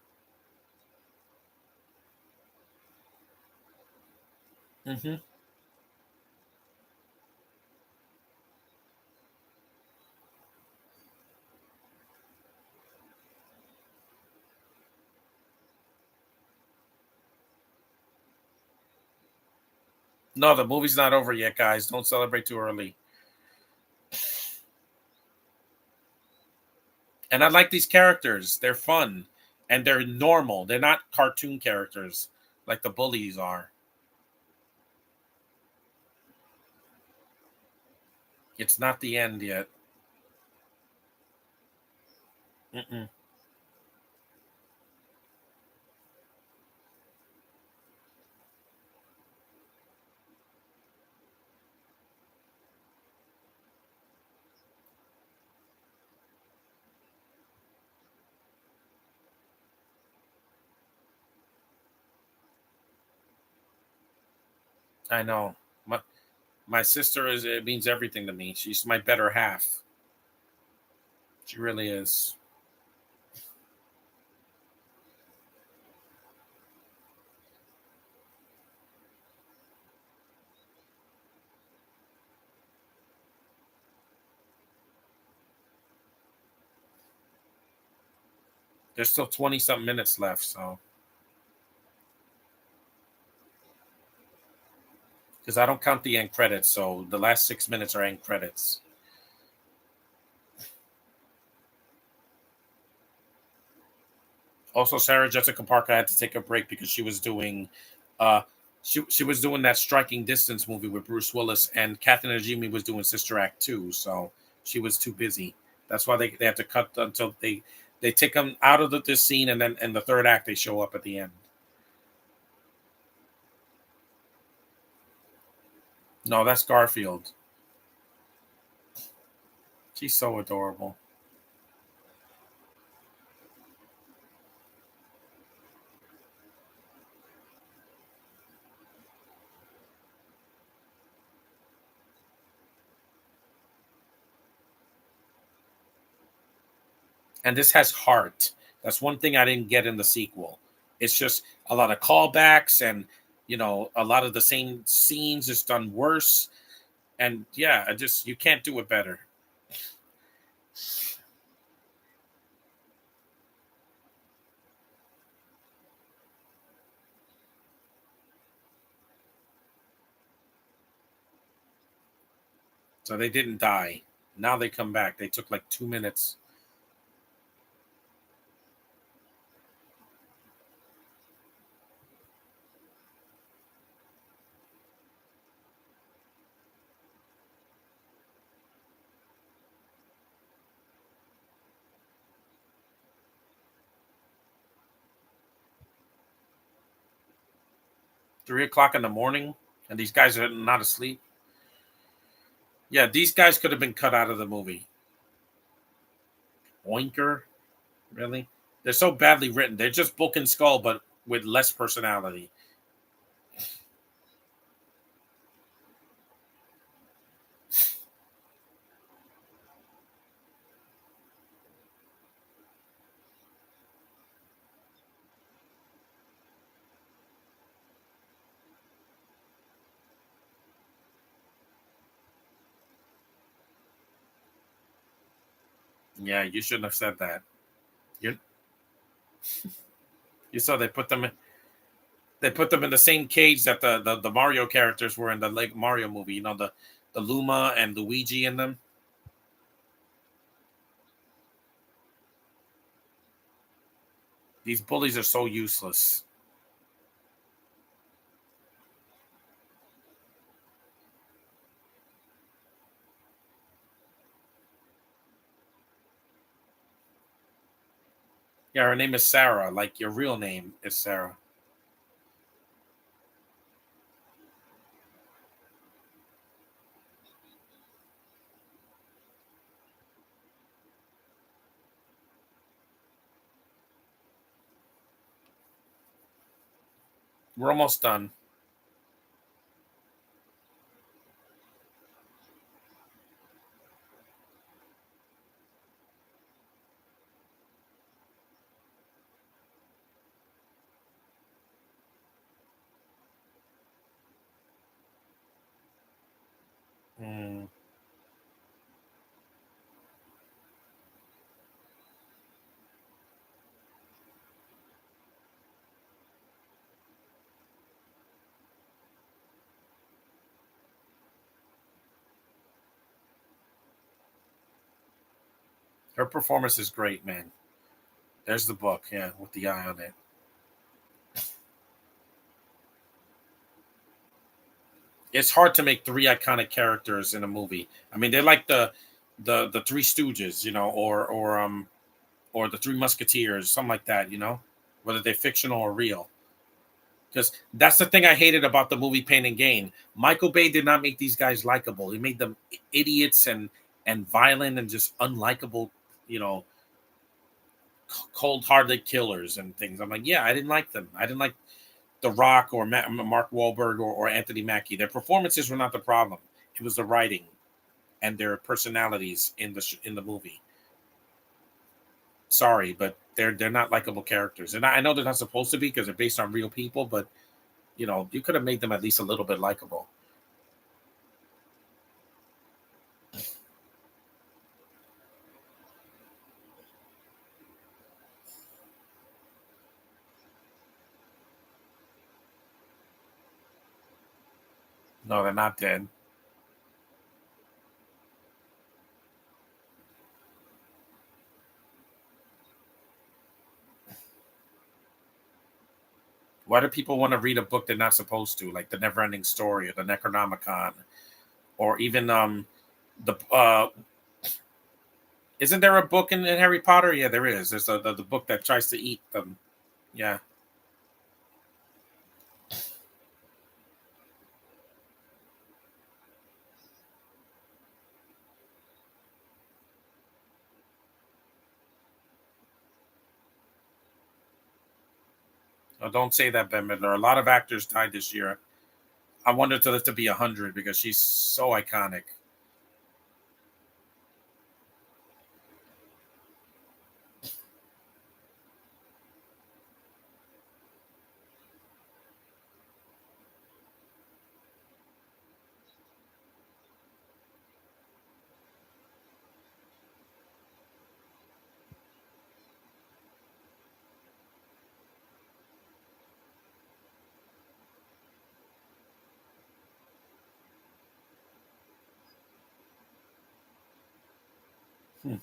Hmm. No, the movie's not over yet, guys. Don't celebrate too early. And I like these characters. They're fun and they're normal. They're not cartoon characters like the bullies are. It's not the end yet. Mm-mm. I know. My sister is it means everything to me. She's my better half. She really is. There's still 20 something minutes left, so because I don't count the end credits, so the last 6 minutes are end credits. Also, Sarah Jessica Parker had to take a break because uh she was doing that Striking Distance movie with Bruce Willis, and Kathy Najimy was doing Sister Act 2, so she was too busy. That's why they have to cut until they take them out of this scene, and then in the third act they show up at the end. No, that's Garfield. She's so adorable. And this has heart. That's one thing I didn't get in the sequel. It's just a lot of callbacks and a lot of the same scenes is done worse. And yeah, I just you can't do it better. So they didn't die. Now they come back. They took like 2 minutes. 3 o'clock in the morning, and these guys are not asleep. Yeah, these guys could have been cut out of the movie. Oinker, really? They're so badly written. They're just Book and Skull, but with less personality. Yeah, you shouldn't have said that. You you saw they put them in the same cage that the Mario characters were in the Lego Mario movie. The Luma and Luigi in them. These bullies are so useless. Yeah, her name is Sarah. Like your real name is Sarah. We're almost done. Mm. Her performance is great, man. There's the book, yeah, with the eye on it. It's hard to make three iconic characters in a movie. I mean, they're like the Three Stooges, or the Three Musketeers, something like that, whether they're fictional or real. Because that's the thing I hated about the movie Pain and Gain. Michael Bay did not make these guys likable. He made them idiots and violent and just unlikable, you know, cold-hearted killers and things. I'm like, yeah, I didn't like them. I didn't like The Rock or Mark Wahlberg or Anthony Mackie. Their performances were not the problem. It was the writing and their personalities in the movie. Sorry, but they're not likable characters, and I know they're not supposed to be because they're based on real people. But you could have made them at least a little bit likable. No, they're not dead. Why do people want to read a book they're not supposed to, like the Neverending Story or the Necronomicon, or even the isn't there a book in Harry Potter? Yeah, there is. There's the book that tries to eat them. Yeah, no, don't say that, Ben Midler. A lot of actors died this year. I wanted to live to be 100 because she's so iconic. Hmm.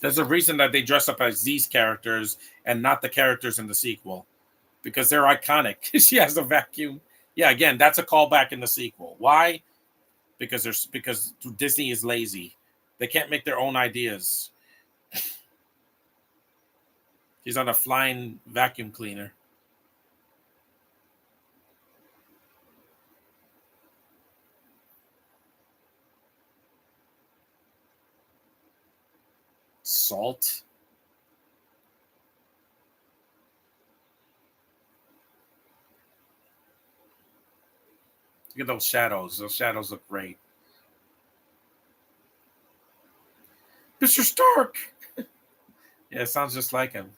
There's a reason that they dress up as these characters and not the characters in the sequel because they're iconic. She has a vacuum. Yeah, again, that's a callback in the sequel. Why? Because Disney is lazy. They can't make their own ideas. She's on a flying vacuum cleaner. Salt. Look at those shadows. Those shadows look great. Mr. Stark. Yeah, it sounds just like him.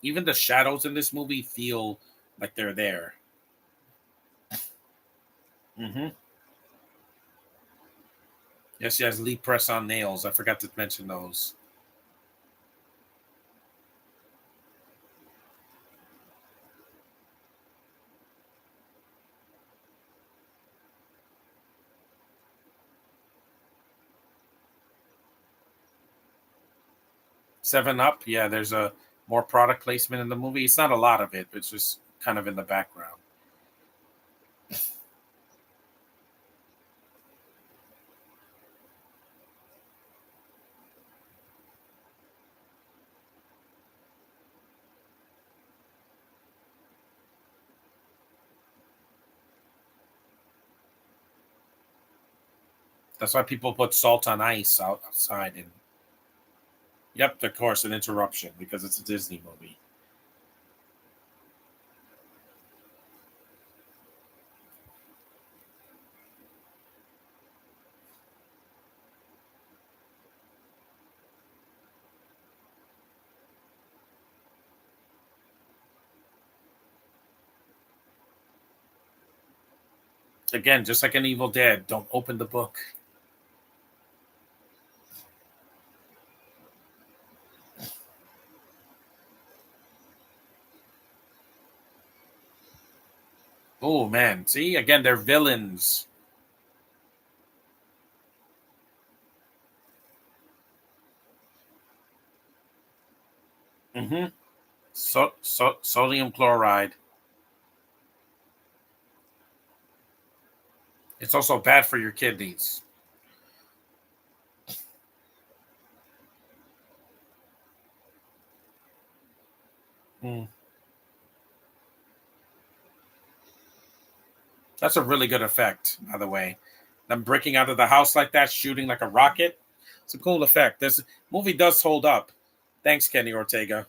'Even the shadows in this movie feel like they're there. Mm-hmm. Yes, she has Lee press on nails. I forgot to mention those. 7 Up. Yeah, there's a more product placement in the movie. It's not a lot of it. It's just kind of in the background. That's why people put salt on ice outside. And yep, of course, an interruption because it's a Disney movie. Again, just like an Evil Dead, don't open the book. Oh man, see again, they're villains. Mm-hmm. Sodium chloride. It's also bad for your kidneys. Mm. That's a really good effect, by the way. Them breaking out of the house like that, shooting like a rocket. It's a cool effect. This movie does hold up. Thanks, Kenny Ortega.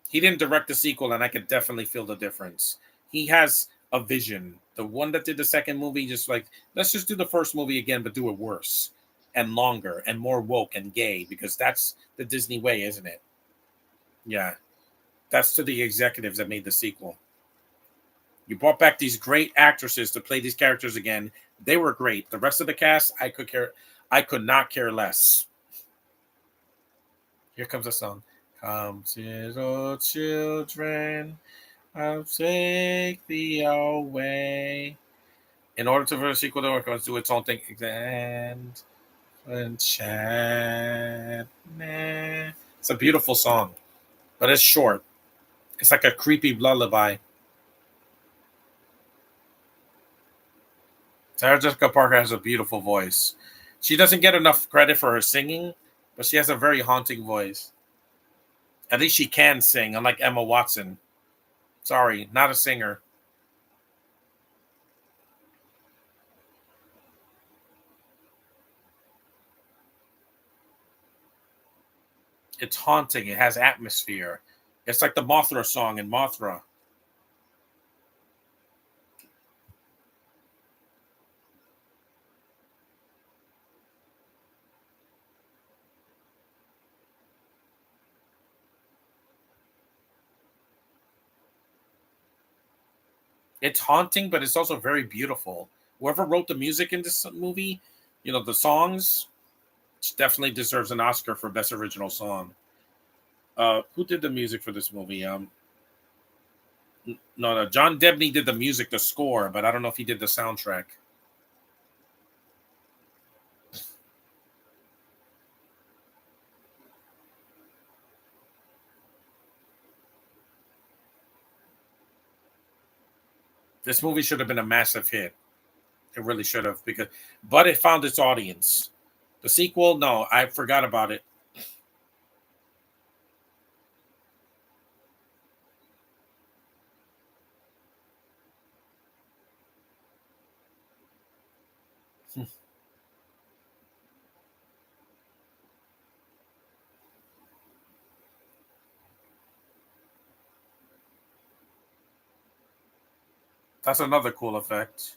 He didn't direct the sequel, and I could definitely feel the difference. He has a vision. The one that did the second movie, just like, let's just do the first movie again, but do it worse and longer and more woke and gay because that's the Disney way, isn't it? Yeah. That's to the executives that made the sequel. You brought back these great actresses to play these characters again. They were great. The rest of the cast, I could not care less. Here comes a song. Come, little children, I'll take thee away. In order to for a sequel to work, let's do its own thing. And enchantment. It's a beautiful song, but it's short. It's like a creepy lullaby. Sarah Jessica Parker has a beautiful voice. She doesn't get enough credit for her singing, but she has a very haunting voice. At least she can sing, unlike Emma Watson. Sorry, not a singer. It's haunting. It has atmosphere. It's like the Mothra song in Mothra. It's haunting, but it's also very beautiful. Whoever wrote the music in this movie, the songs, definitely deserves an Oscar for best original song. Who did the music for this movie? No, John Debney did the music, the score, but I don't know if he did the soundtrack. This movie should have been a massive hit. It really should have, but it found its audience. The sequel, no, I forgot about it. That's another cool effect.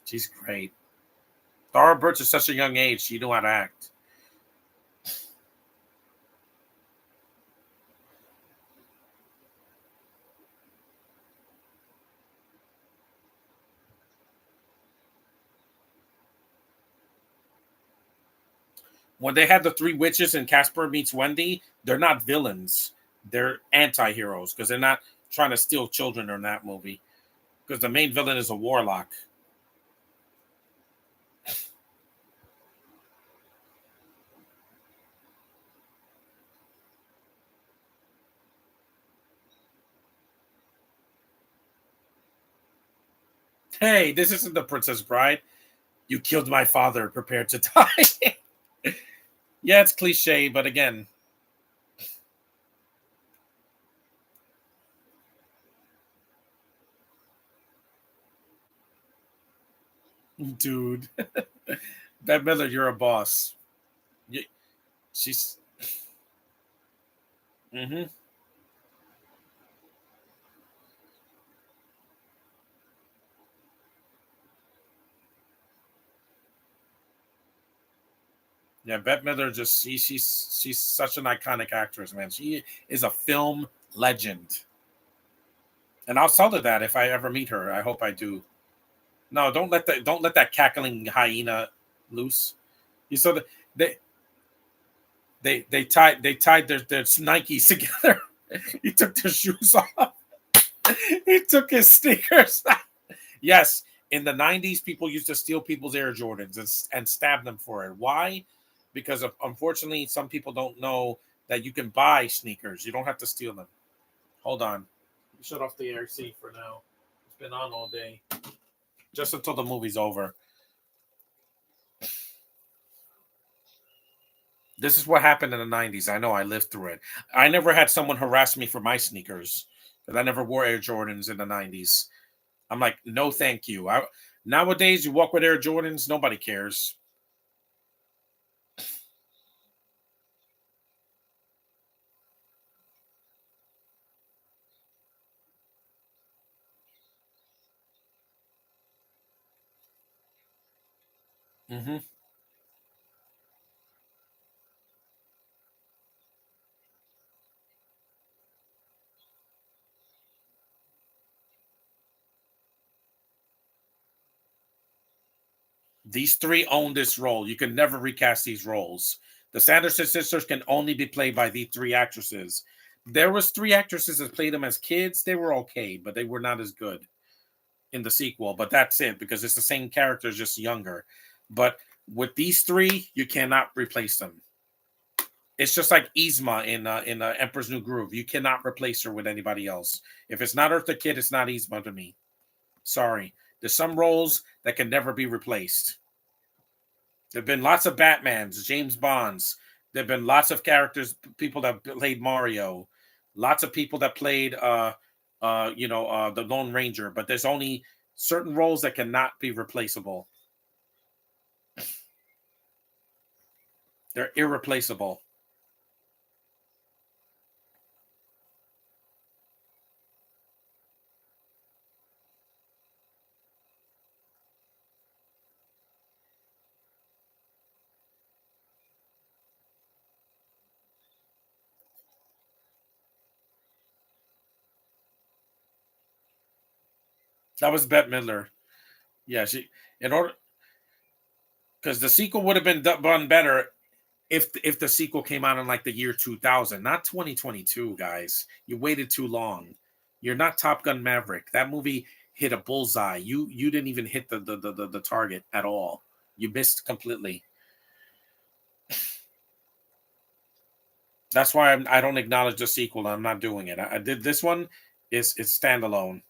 She's great. Dara Birch at such a young age, she knew how to act. When they had the three witches in Casper Meets Wendy, they're not villains. They're anti-heroes because they're not trying to steal children in that movie. Because the main villain is a warlock. Hey, this isn't the Princess Bride. You killed my father. Prepare to die. Yeah, it's cliche, but again, dude, Bette Midler, you're a boss. You, she's. Mm-hmm. Yeah, Bette Midler she's such an iconic actress, man. She is a film legend, and I'll tell her that if I ever meet her. I hope I do. No, don't let that cackling hyena loose. You saw that they tied their Nikes together. He took their shoes off. He took his sneakers. Yes, in the 90s, people used to steal people's Air Jordans and stab them for it. Why? Because unfortunately, some people don't know that you can buy sneakers. You don't have to steal them. Hold on. Shut off the AC for now. It's been on all day. Just until the movie's over. This is what happened in the 90s. I know I lived through it. I never had someone harass me for my sneakers because I never wore Air Jordans in the 90s. I'm like, no, thank you. Nowadays, you walk with Air Jordans, nobody cares. Hmm. These three own this role. You can never recast these roles. The Sanderson sisters can only be played by the three actresses. There was three actresses that played them as kids. They were okay, but they were not as good in the sequel. But that's it because it's the same characters, just younger. But with these three, you cannot replace them. It's just like Yzma in Emperor's New Groove. You cannot replace her with anybody else. If it's not Eartha Kitt, it's not Yzma to me. Sorry. There's some roles that can never be replaced. There've been lots of Batmans, James Bonds. There've been lots of characters, people that played Mario, lots of people that played the Lone Ranger, but there's only certain roles that cannot be replaceable. They're irreplaceable. That was Bette Midler. Yeah, she in order because the sequel would have been done better if the sequel came out in like the year 2000, not 2022, guys. You waited too long. You're not Top Gun Maverick. That movie hit a bullseye. You didn't even hit the target at all. You missed completely. That's why I don't acknowledge the sequel. I'm not doing it. I did this one. It's standalone.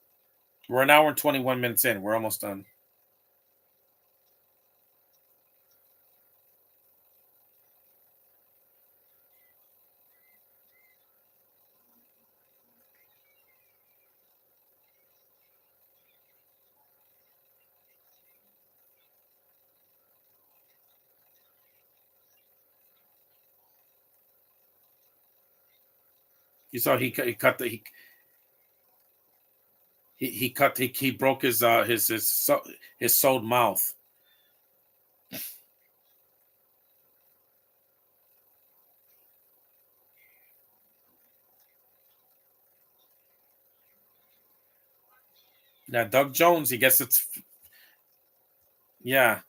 We're an hour and 21 minutes in. We're almost done. You saw he cut the he cut he broke his sewed mouth. Now Doug Jones, he gets it's yeah,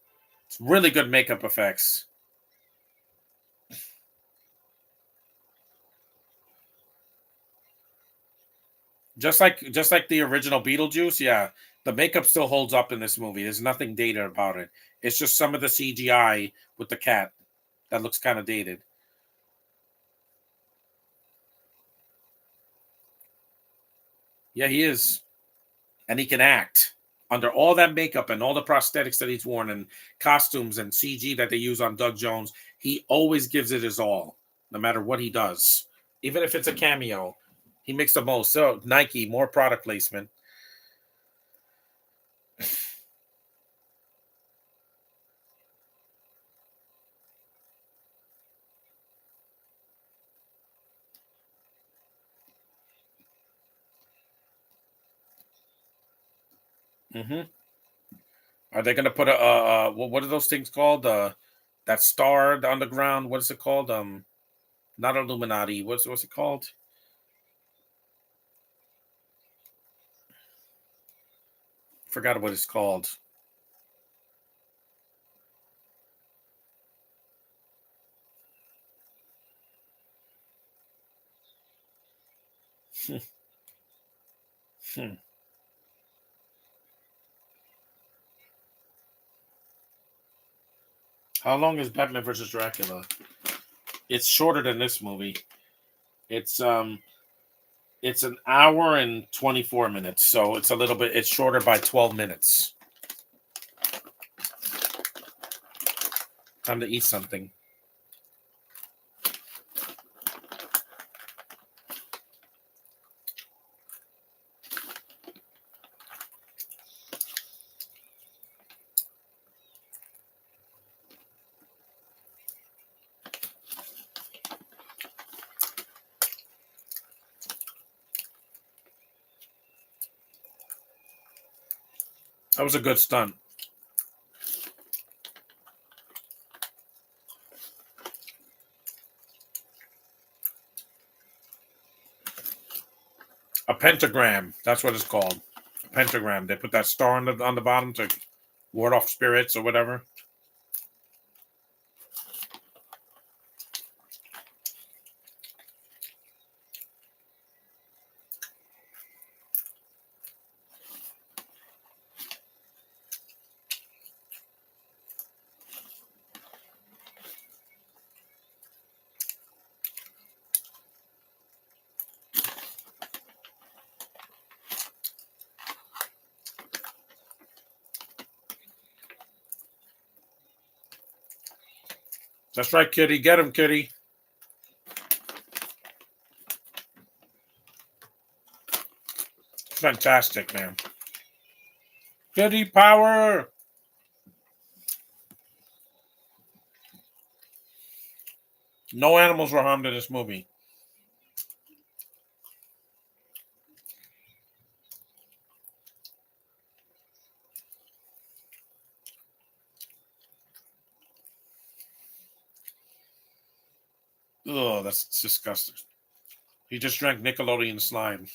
it's really good makeup effects. Just like the original Beetlejuice, yeah. The makeup still holds up in this movie. There's nothing dated about it. It's just some of the CGI with the cat that looks kind of dated. Yeah, he is. And he can act. Under all that makeup and all the prosthetics that he's worn and costumes and CG that they use on Doug Jones, he always gives it his all, no matter what he does. Even if it's a cameo, he makes the most. So Nike, more product placement. Mm-hmm. Are they going to put what are those things called? That star on the ground. What is it called? Not Illuminati. What's it called? Forgot what it's called. How long is Batman versus Dracula? It's shorter than this movie. It's it's an hour and 24 minutes, so it's a little bit. It's shorter by 12 minutes. Time to eat something. That was a good stunt. A pentagram. That's what it's called. A pentagram. They put that star on the bottom to ward off spirits or whatever. That's right, Kitty. Get him, Kitty. Fantastic, man. Kitty power. No animals were harmed in this movie. Oh, that's disgusting. He just drank Nickelodeon slime.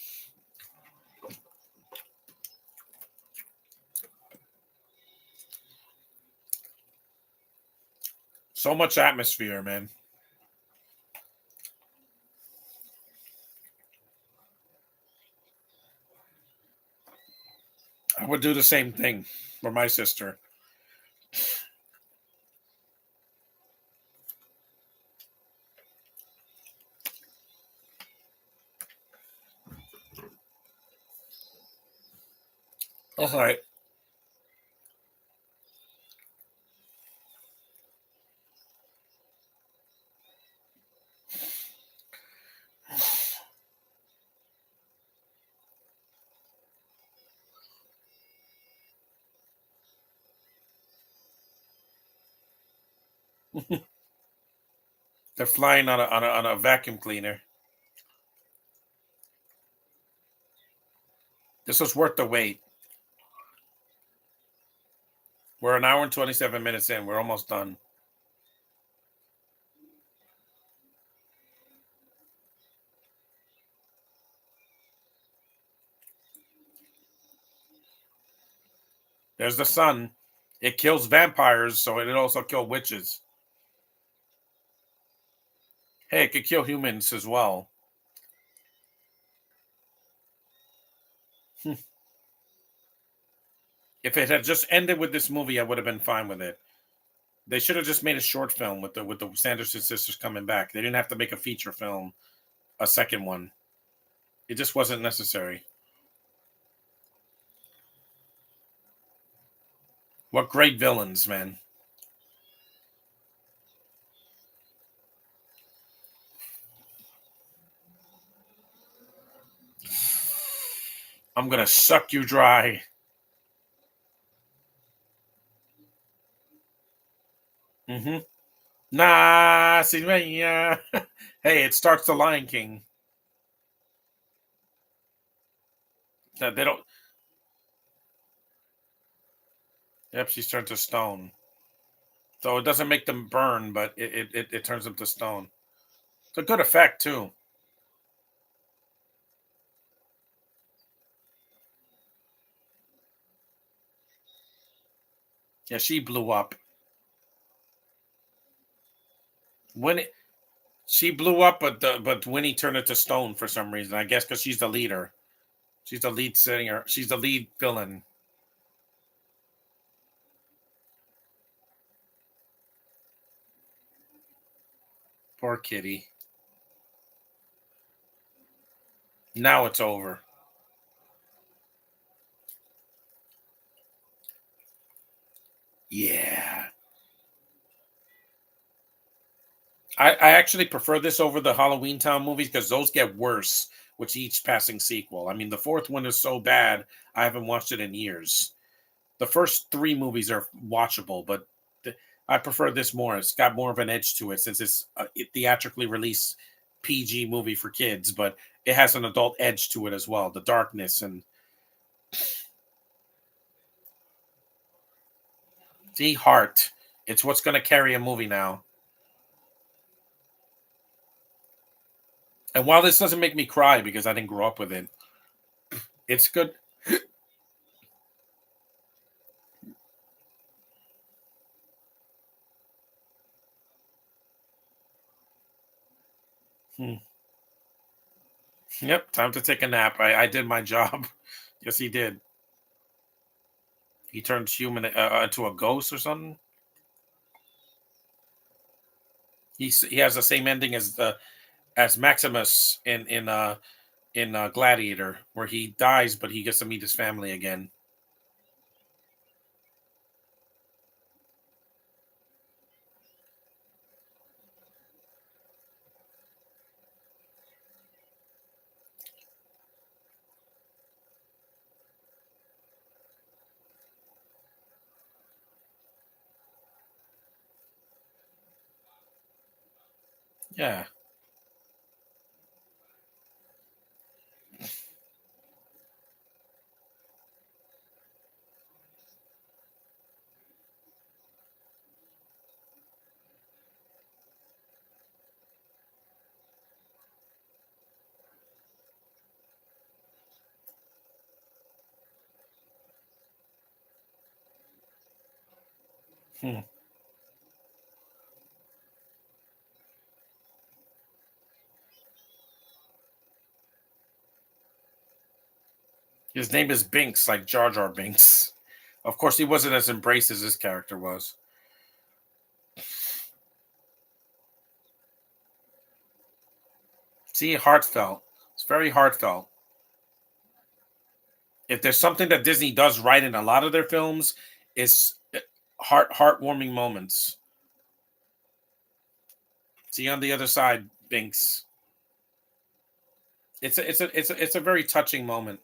So much atmosphere, man. I would do the same thing for my sister. All right. They're flying on a vacuum cleaner. This was worth the wait. We're an hour and 27 minutes in. We're almost done. There's the sun. It kills vampires, so it also kill witches. Hey, it could kill humans as well. If it had just ended with this movie, I would have been fine with it. They should have just made a short film with the Sanderson sisters coming back. They didn't have to make a feature film, a second one. It just wasn't necessary. What great villains, man. I'm gonna suck you dry. Mm-hmm. Nah, see me. Hey, it starts the Lion King. They don't. Yep, she's turned to stone. So it doesn't make them burn, but it turns them to stone. It's a good effect too. Yeah, she blew up. When she blew up, but Winnie turned it to stone for some reason. I guess because she's the leader. She's the lead singer. She's the lead villain. Poor kitty. Now it's over. Yeah. I actually prefer this over the Halloween Town movies because those get worse with each passing sequel. I mean, the fourth one is so bad, I haven't watched it in years. The first three movies are watchable, but I prefer this more. It's got more of an edge to it since it's a theatrically released PG movie for kids, but it has an adult edge to it as well. The darkness and the heart. It's what's going to carry a movie now. And while this doesn't make me cry because I didn't grow up with it, it's good. Hmm. Yep, time to take a nap. I did my job. Yes, he did. He turned human into a ghost or something. He has the same ending as the as Maximus in Gladiator, where he dies but he gets to meet his family again. Yeah. Hmm. His name is Binks, like Jar Jar Binks. Of course, he wasn't as embraced as this character was. See, heartfelt. It's very heartfelt. If there's something that Disney does right in a lot of their films, it's heartwarming moments. See on the other side, Binks. It's a very touching moment.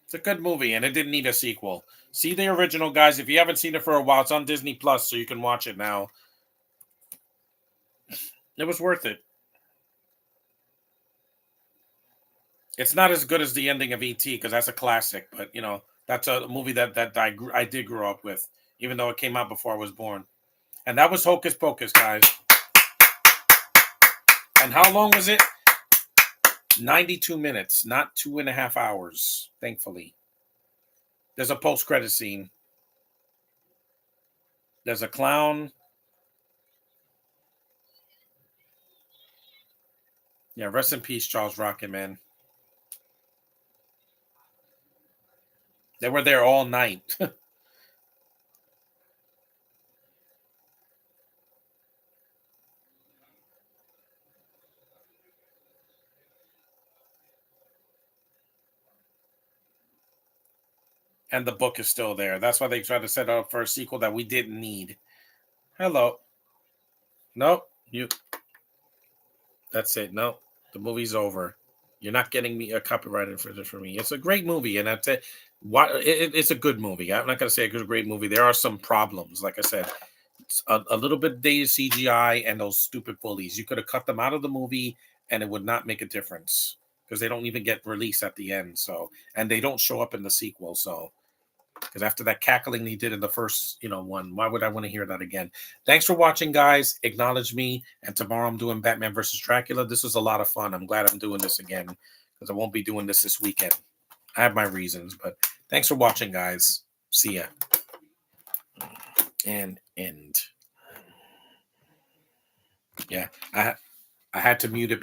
It's a good movie, and it didn't need a sequel. See the original, guys. If you haven't seen it for a while, it's on Disney Plus, so you can watch it now. It was worth it. It's not as good as the ending of ET because that's a classic, but that's a movie that I did grow up with, even though it came out before I was born. And that was Hocus Pocus, guys. And how long was it? 92 minutes, not 2.5 hours, thankfully. There's a post-credit scene. There's a clown. Yeah, rest in peace, Charles Rocket, man. They were there all night. And the book is still there. That's why they tried to set up for a sequel that we didn't need. Hello. Nope. That's it. No, the movie's over. You're not getting me a copyright infringement for me. It's a great movie, and that's it. It's a good movie. I'm not going to say it's a great movie. There are some problems. Like I said, it's a little bit dated CGI and those stupid bullies. You could have cut them out of the movie, and it would not make a difference because they don't even get released at the end. So, and they don't show up in the sequel. So, because after that cackling he did in the first, one, why would I want to hear that again? Thanks for watching, guys. Acknowledge me. And tomorrow I'm doing Batman versus Dracula. This was a lot of fun. I'm glad I'm doing this again because I won't be doing this weekend. I have my reasons, but thanks for watching, guys. See ya. And end. Yeah, I had to mute it.